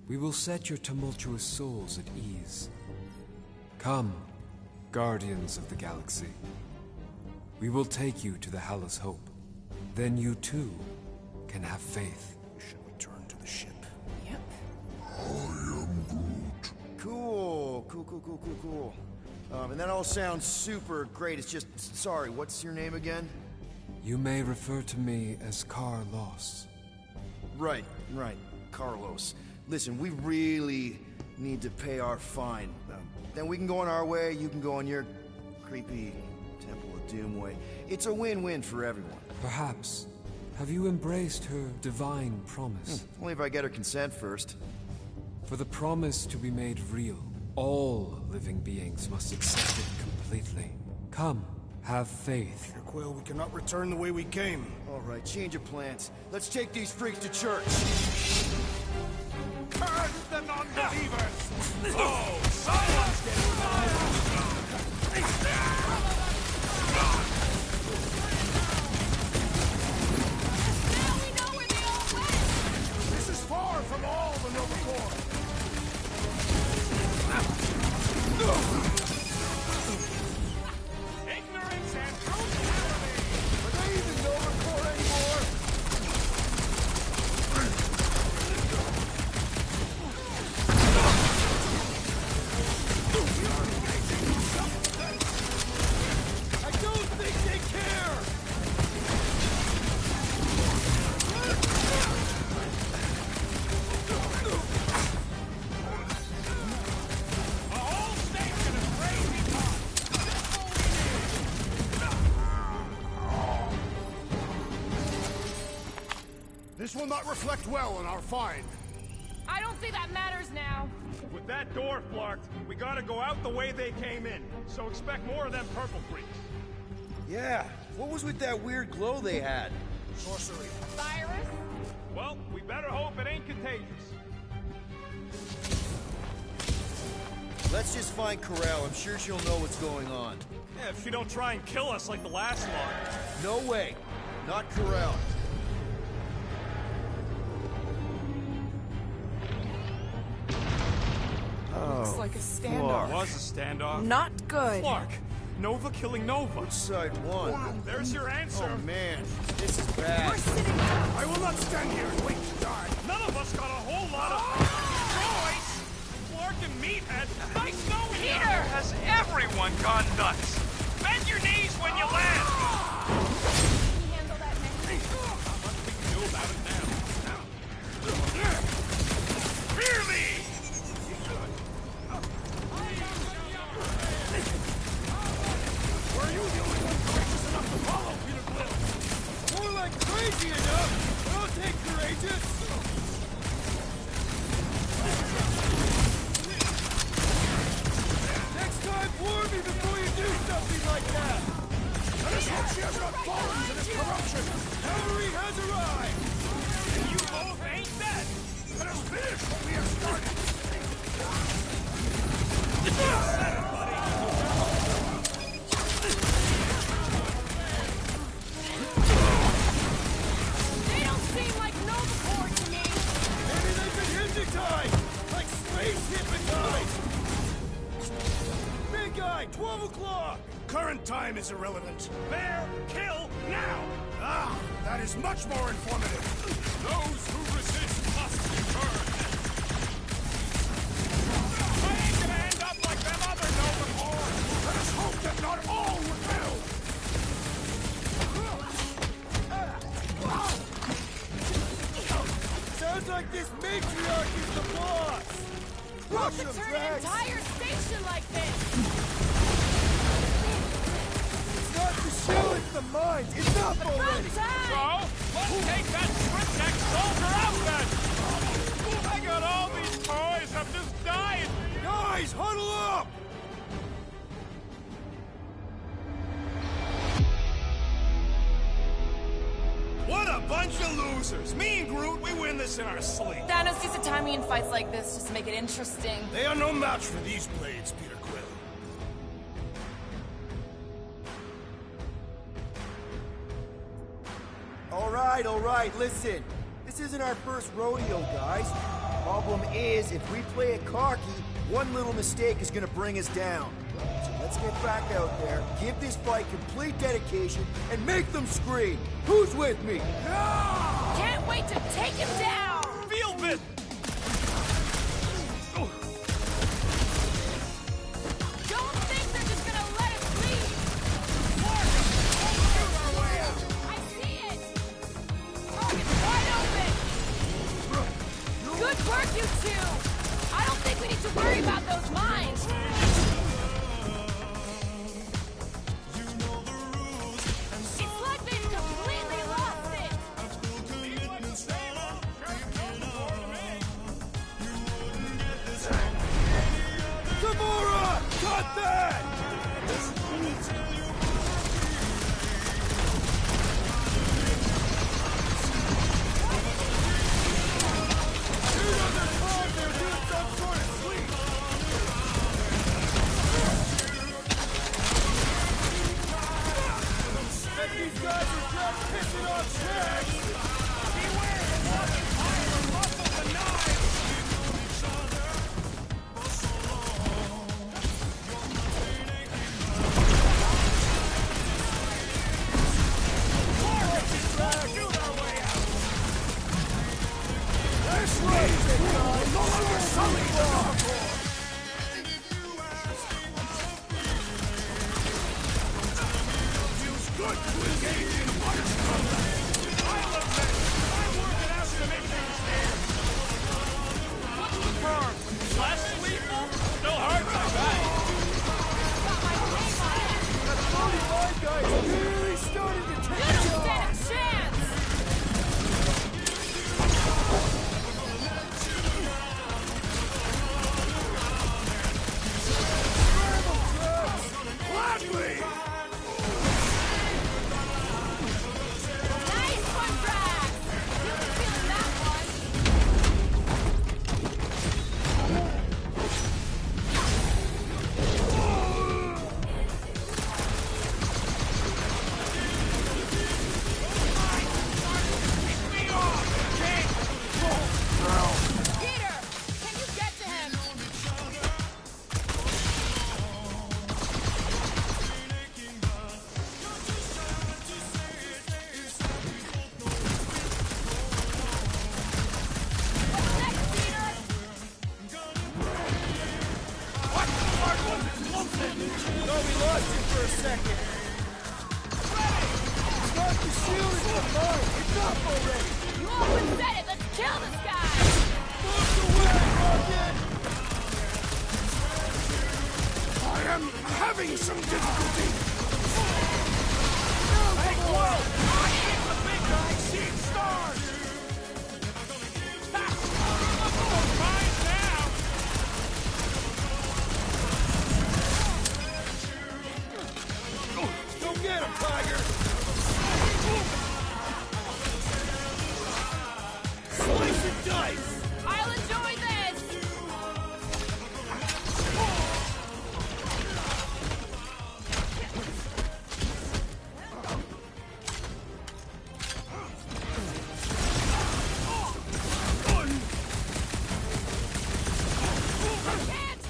We will set your tumultuous souls at ease. Come, Guardians of the Galaxy. We will take you to the Hala's Hope. Then you too can have faith. We should return to the ship. Yep. I am Groot. Cool. And that all sounds super great. It's just, sorry, what's your name again? You may refer to me as Carlos. Right. Carlos. Listen, we really need to pay our fine. Then we can go on our way, you can go on your creepy Temple of Doom way. It's a win-win for everyone. Perhaps. Have you embraced her divine promise? Only if I get her consent first. For the promise to be made real, all living beings must accept it completely. Come, have faith. Peter Quill, we cannot return the way we came. All right, change of plans. Let's take these freaks to church. Curse the non-believers! Oh, silence This is far from all the Nova Corps. ignorance and brutality! Are they even Nova Corps anymore? I don't think they care! A whole station of crazy talk! This will not reflect well on our find. I don't don't think that matters now. With that door flarked, we gotta go out the way they came in. So expect more of them purple freaks. Yeah, what was with that weird glow they had? Sorcery. Virus? Well, we better hope it ain't contagious. Let's just find Corral. I'm sure she'll know what's going on. Yeah, if she don't try and kill us like the last lot. No way. Not Corral. Looks like a standoff. Was a standoff. Not good. Clark, Nova killing Nova. Which side won? There's your answer. Oh man, this is bad. We're sitting down. I will not stand here and wait to die. None of us got a whole lot of choice. Clark and Meathead, nice knowing you. Peter! Has everyone gone nuts? Bend your knees when you land. Can you handle that next? Not much we can do about it now. Fear me! Were you the only one courageous enough to follow Peter Quill? More like crazy enough, but I'll take courageous. Next time, warn me before you do something like that. Let us hope she has not fallen to this corruption. Cavalry has arrived. And you both ain't dead. Let us finish what we have started. They don't seem like Nova Corps to me. Maybe they've been hypnotized, like space hypnotized. Big guy, 12 o'clock. Current time is irrelevant. Bear, kill, now! Ah, that is much more informative. Those who resist must be burned. I ain't gonna end up like them other Nova Corps. Let us hope that not all were killed. Sounds like this matriarch is the boss. Who Rush could him, turn an Drax. entire station like this? It's not the show, it's the mind. Enough already. So, let's take that Strip soldier out then! I got all these toys, I'm just dying! Guys, huddle up. What a bunch of losers! Me and Groot, we win this in our sleep. Thanos used to time me in fights like this just to make it interesting. They are no match for these blades, Peter Quill. All right, listen. This isn't our first rodeo, guys. Problem is, if we play it cocky, one little mistake is gonna bring us down. So let's get back out there, give this fight complete dedication, and make them scream. Who's with me? Can't wait to take him down! Feel this! Don't think they're just gonna let us leave! I see it! Target's wide open! Good work, you two! I don't think we need to worry about those mines! It's like they've completely lost it! Gamora! Cut that! Shoot on their palms, they're doing some sort of sleep! Bet these guys are just pissing off Drax! Beware the walking fire of muscles and knives! This race is no longer sullied with Nova Feels good to engage in honest combat. I'll admit, I'm working out to make things fair. What's the term? Less lethal? Still hurts, I bet. That 45 guy is really starting to take You don't it stand off! a chance! for a second. Start the shield is the mine. It's up already. You always said it. Let's kill this guy. Move away, Rocket. I am having some difficulty. Hey, whoa! I hit the big guy, seeing stars! Ha! Mine now! Go get him, Tiger! Slice and dice! I'll enjoy this. Can't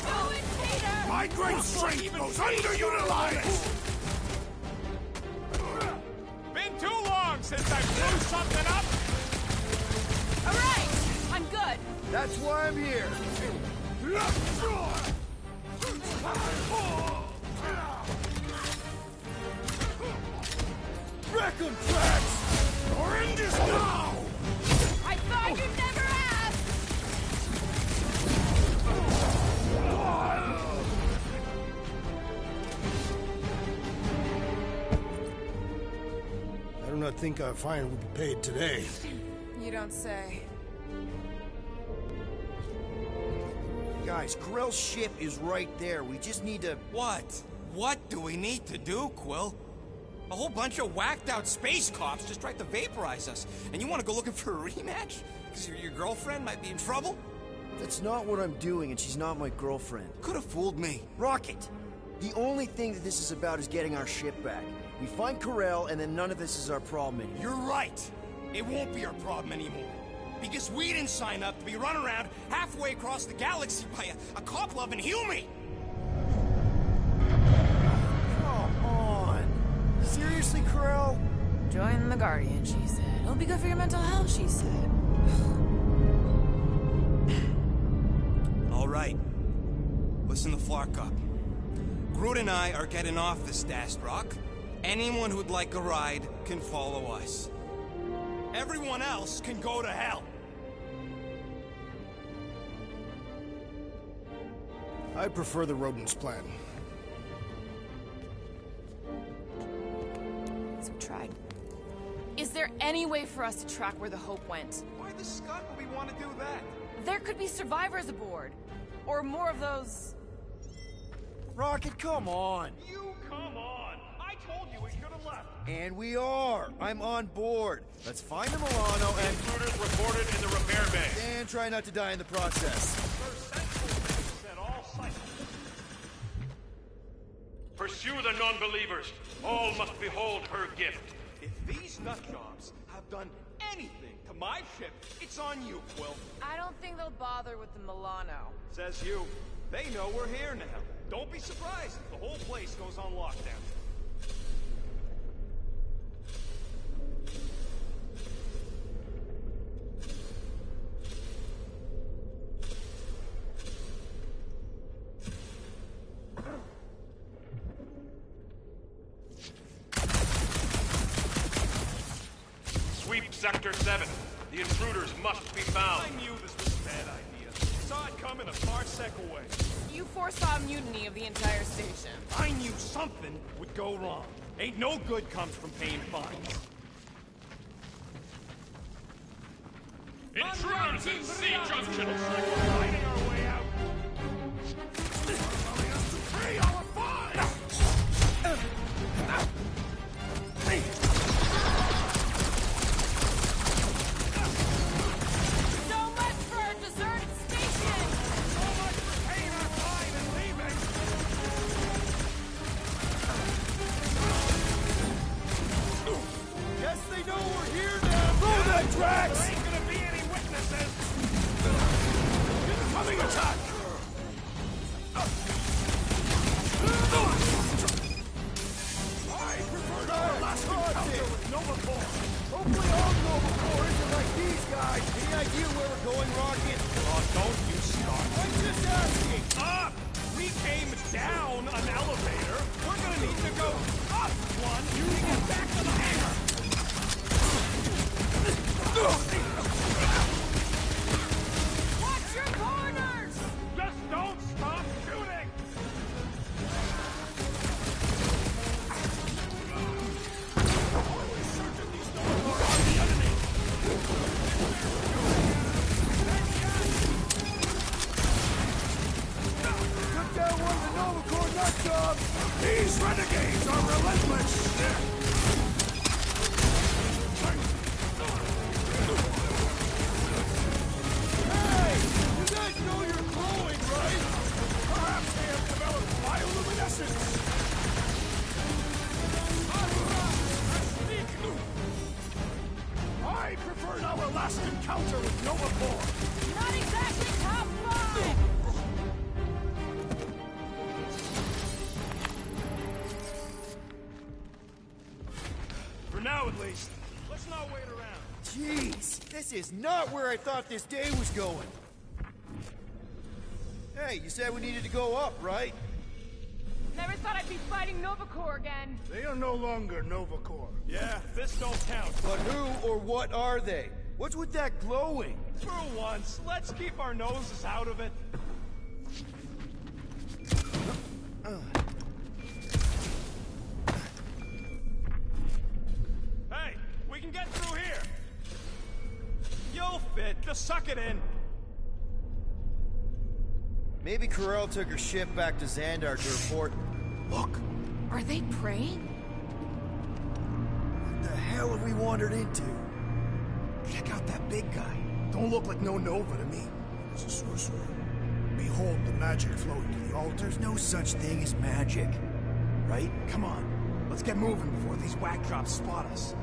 do it, Peter. My great strength goes underutilized! Been too long since I blew something up! All right, I'm good. That's why I'm here. Wreck 'em, Drax! Your end is now! I thought you'd never ask. I do not think our fine will be paid today. You don't say. Guys, Grell's ship is right there. We just need to... What? What do we need to do, Quill? A whole bunch of whacked-out space cops just tried to vaporize us, and you want to go looking for a rematch? Because your girlfriend might be in trouble? That's not what I'm doing, and she's not my girlfriend. Could have fooled me. Rocket! The only thing that this is about is getting our ship back. We find Corel, and then none of this is our problem anymore. You're right. It won't be our problem anymore. Because we didn't sign up to be run around halfway across the galaxy by a cop-loving human! Come on! Seriously, Corel? Join the Guardian, she said. It'll be good for your mental health, she said. All right. Listen to Flark up. Groot and I are getting off this Dast Rock. Anyone who'd like a ride can follow us. Everyone else can go to hell. I prefer the rodents plan. So tried. Is there any way for us to track where the Hope went? Why the scut would we want to do that? There could be survivors aboard. Or more of those... Rocket, come on! You come on! I told you we should have left! And we are! I'm on board! Let's find the Milano and... Intruders reported in the repair bay. And try not to die in the process. Set all sights. Pursue the non-believers. All must behold her gift. If these nutjobs have done anything to my ship, it's on you, Quill. I don't think they'll bother with the Milano. Says you. They know we're here now. Don't be surprised if the whole place goes on lockdown. Sweep Sector 7. The intruders must be found. I knew this was a bad idea. Saw it coming a parsec away. You foresaw mutiny of the entire station. I knew something would go wrong. Ain't no good comes from paying fines. Intruders in C Junction. Fighting our way out. Pay our fine! So much for a deserted station! So much for paying our fine and leaving. Guess they know we're here now! Throw that, Drax! There ain't gonna be any witnesses. Incoming attack! I prefer our last encounter with Nova Corps. Hopefully all Nova Corps isn't like these guys. Any idea where we're going, Rocket? Oh, don't you start. I'm just asking. Up! We came down an elevator. We're gonna need to go up one to get back to the hangar. Watch your corners! Just don't stop shooting! Always searching these doors are on the enemy! Took down one of the Nova Corps nut jobs! These renegades are relentless! Hey! You guys know you're glowing, right? Perhaps they have developed bioluminescence! I preferred our last encounter with Nova Corps! Not exactly top 5! For now, at least. Let's not wait around. Jeez, this is not where I thought this day was going. Hey, you said we needed to go up, right? Never thought I'd be fighting Nova Corps again. They are no longer Nova Corps. Yeah, this don't count. But who or what are they? What's with that glowing? For once, let's keep our noses out of it. Hey, we can get through here. You'll fit. Just suck it in. Maybe Corel took her ship back to Xandar to report. Look! Are they praying? What the hell have we wandered into? Check out that big guy. Don't look like no Nova to me. He's a sorcerer. Behold the magic flowing to the altar. There's no such thing as magic, right? Come on. Let's get moving before these whack drops spot us.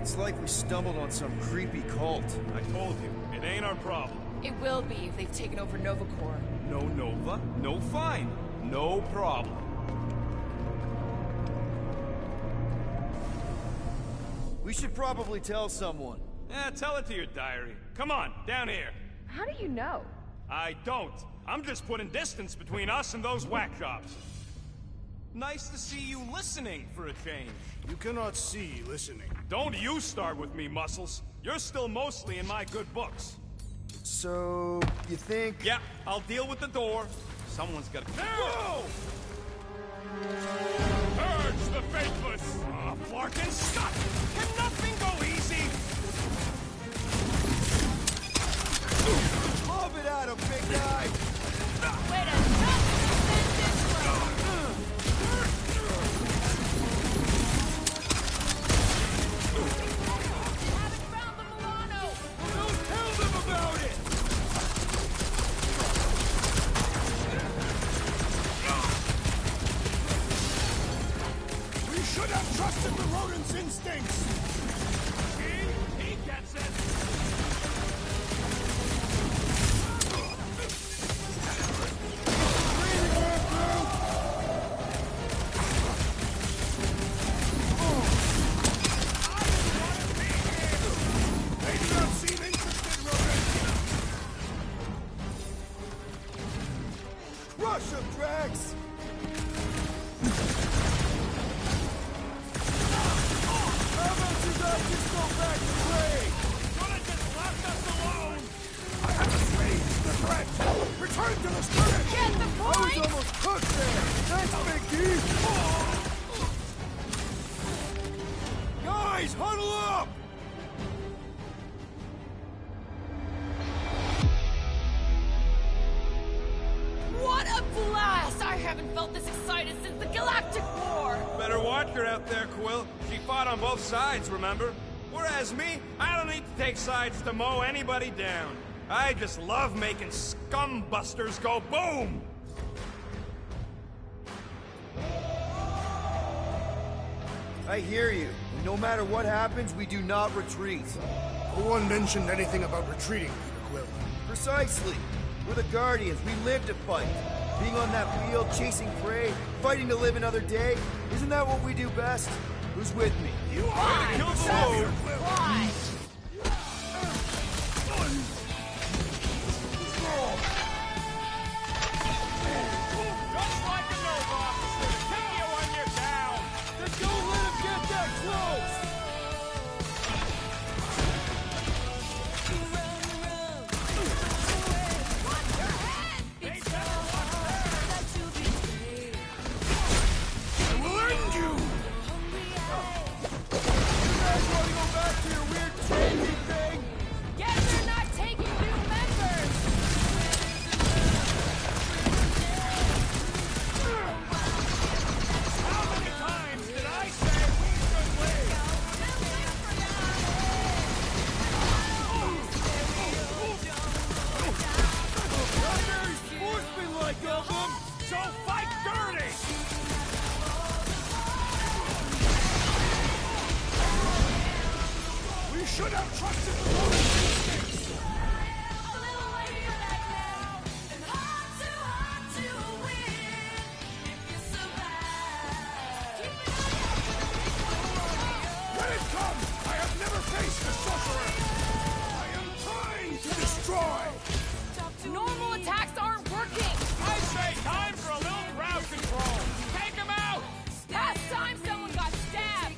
It's like we stumbled on some creepy cult. I told you, it ain't our problem. It will be if they've taken over Nova Corps. No Nova, no fine. No problem. We should probably tell someone. Yeah, tell it to your diary. Come on, down here. How do you know? I don't. I'm just putting distance between us and those whack jobs. Nice to see you listening for a change. You cannot see listening. Don't you start with me, Muscles. You're still mostly in my good books. So, you think... Yeah, I'll deal with the door. Someone's got to... Whoa! Purge the faithless! Flarkin, stop! Can nothing go easy? Lob it at him, big guy! Way to not defend this way! Haven't found the Milano! Don't tell them about it! We should have trusted the rodent's instincts! See? He gets it! They do not seem interested, rodent! Rush him, Drax! How about you guys just go back to play? Could have just left us alone! I have assuaged the threat! Return to the spirit! Get the I was point! almost cooked there! Thanks, Big D! Guys, huddle up! What a blast! I haven't felt this excited since the Galactic War! Better watch her out there, Quill. She fought on both sides, remember? Whereas me, I don't need to take sides to mow anybody down. I just love making scumbusters go boom! I hear you. And no matter what happens, we do not retreat. No one mentioned anything about retreating, Peter Quill. Precisely. We're the Guardians. We live to fight. Being on that wheel, chasing prey, fighting to live another day. Isn't that what we do best? Who's with me? You are Kill the load! Why? should have trusted the Roman instincts! Let it come! I have never faced a sorcerer! I am trying to destroy! Normal attacks aren't working! I say time for a little crowd control! Take him out! Last time someone got stabbed!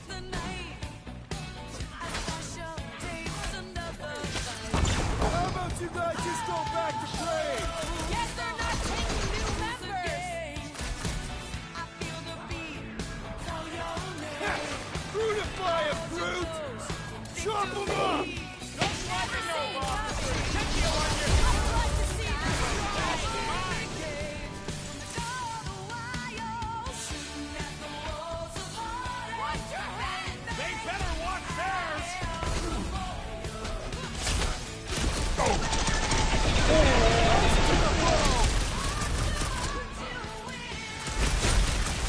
How about you guys just go back to playing? Guess they're not taking new members! Brutify him, Groot! Chop him up! Don't slap me, no officer! Check you on your... They better watch theirs!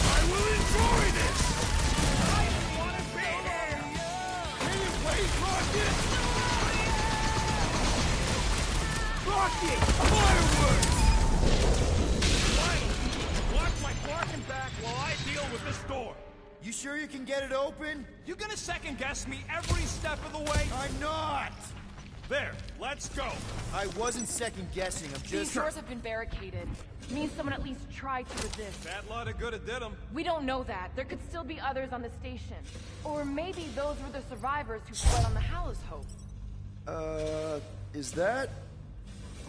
I will enjoy this! I want to be there! Can you wait, Rocket? Rocket! Fireworks! Finally! Watch my barking back while I deal with this door. You sure you can get it open? You gonna second-guess me every step of the way? I'm not! There, let's go. I wasn't second-guessing, I'm These just... doors have been barricaded. Means someone at least tried to resist. Bad lot of good it did them. We don't know that. There could still be others on the station. Or maybe those were the survivors who fled on the Hallows Hope. Is that?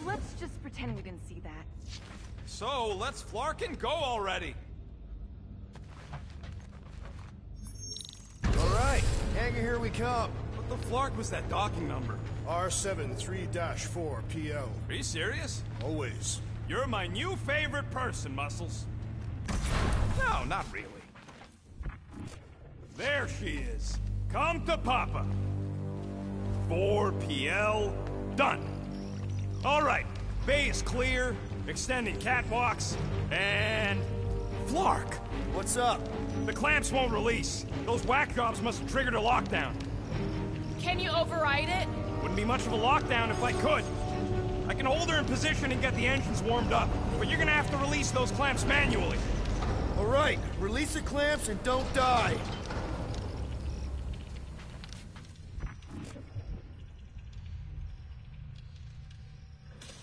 Let's just pretend we didn't see that. So, let's flark and go already. Alright, Hanger, here we come. What the flark was that docking number? R73-4 PL. Are you serious? Always. You're my new favorite person, Muscles. No, not really. There she is. Come to Papa. 4 PL, done. All right, bay is clear, extending catwalks, and... Flark! What's up? The clamps won't release. Those whack jobs must have triggered a lockdown. Can you override it? Wouldn't be much of a lockdown if I could. I can hold her in position and get the engines warmed up, but you're gonna have to release those clamps manually. Alright, release the clamps and don't die.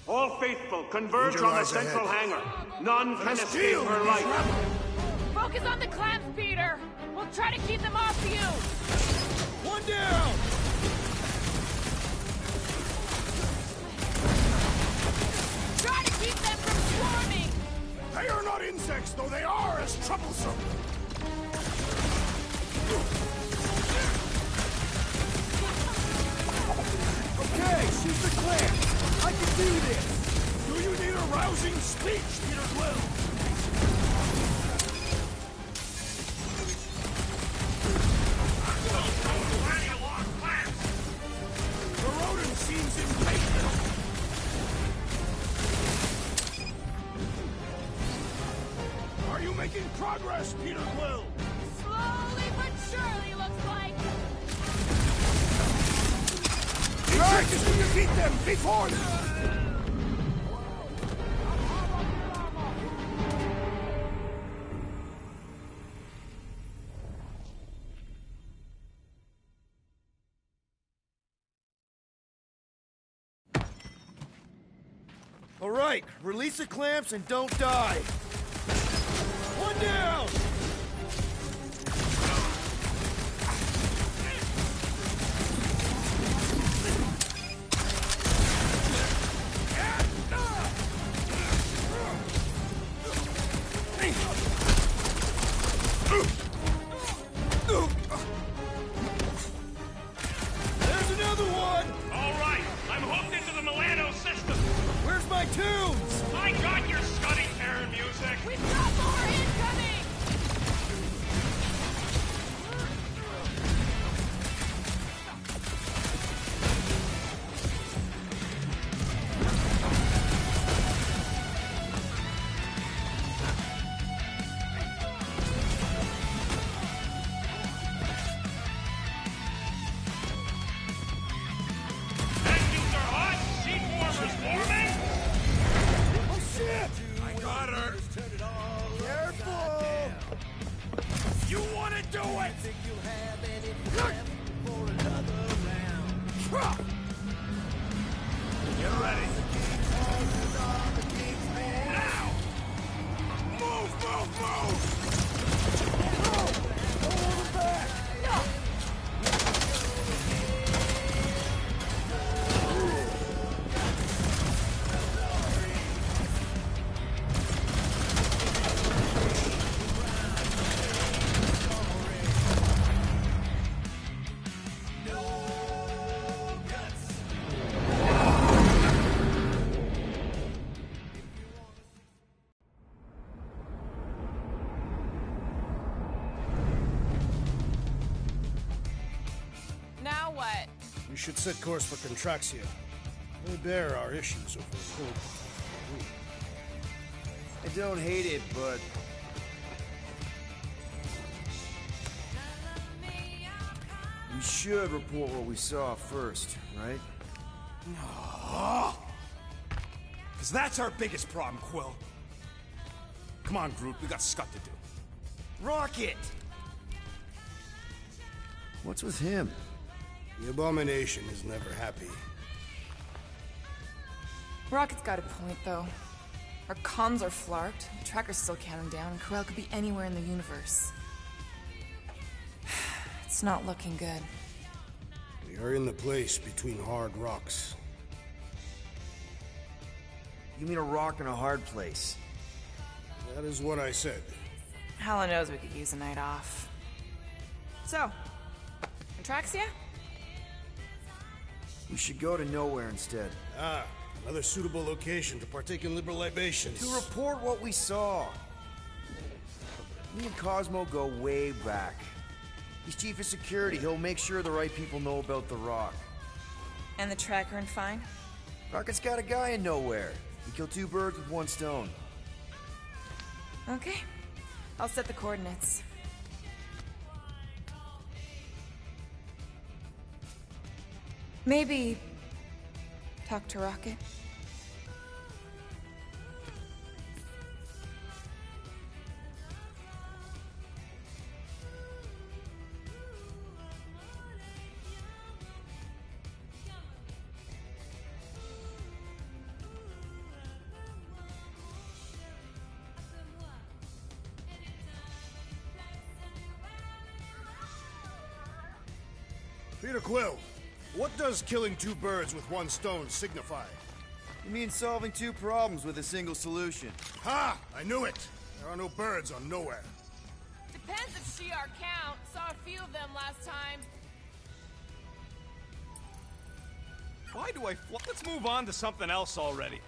All faithful, converge on the central hangar. None can escape her light. Focus on the clamps, Peter! We'll try to keep them off you! One down! Try to keep them from swarming! They are not insects, though they are as troublesome! Okay, shoot the clamp! I can do this! Do you need a rousing speech, Peter Quill? The rodent seems impatient. Are you making progress, Peter Quill? Slowly but surely, looks like. The trick is to defeat them before Alright, release the clamps and don't die. One down! There's another one! All right, I'm hooked into the Milano system. Where's my tunes? I got your Scuddy Terran music. We've got more incoming! gonna do it! Think you'll have any left for another round. Get ready. Now! Move, move, move! Now what? We should set course for Contraxia. We'll bear our issues over a cold. I don't hate it, but we should report what we saw first, right? No. Because that's our biggest problem, Quill. Come on, Groot, we got scut to do. Rocket! What's with him? The Abomination is never happy. Rocket's got a point, though. Our comms are flarked, the tracker's still counting down, and Corel could be anywhere in the universe. It's not looking good. We are in the place between hard rocks. You mean a rock in a hard place? That is what I said. Hella knows we could use a night off. So, Contraxia? We should go to nowhere instead. Ah, another suitable location to partake in liberal libations. To report what we saw. Me and Cosmo go way back. He's chief of security. He'll make sure the right people know about the rock. And the tracker and fine? Rocket's got a guy in nowhere. He killed two birds with one stone. Okay. I'll set the coordinates. Maybe talk to Rocket. Peter Quill, what does killing two birds with one stone signify? You mean solving two problems with a single solution? Ha! I knew it! There are no birds on nowhere. Depends if she our count. Saw a few of them last time. Why do I Let's move on to something else already.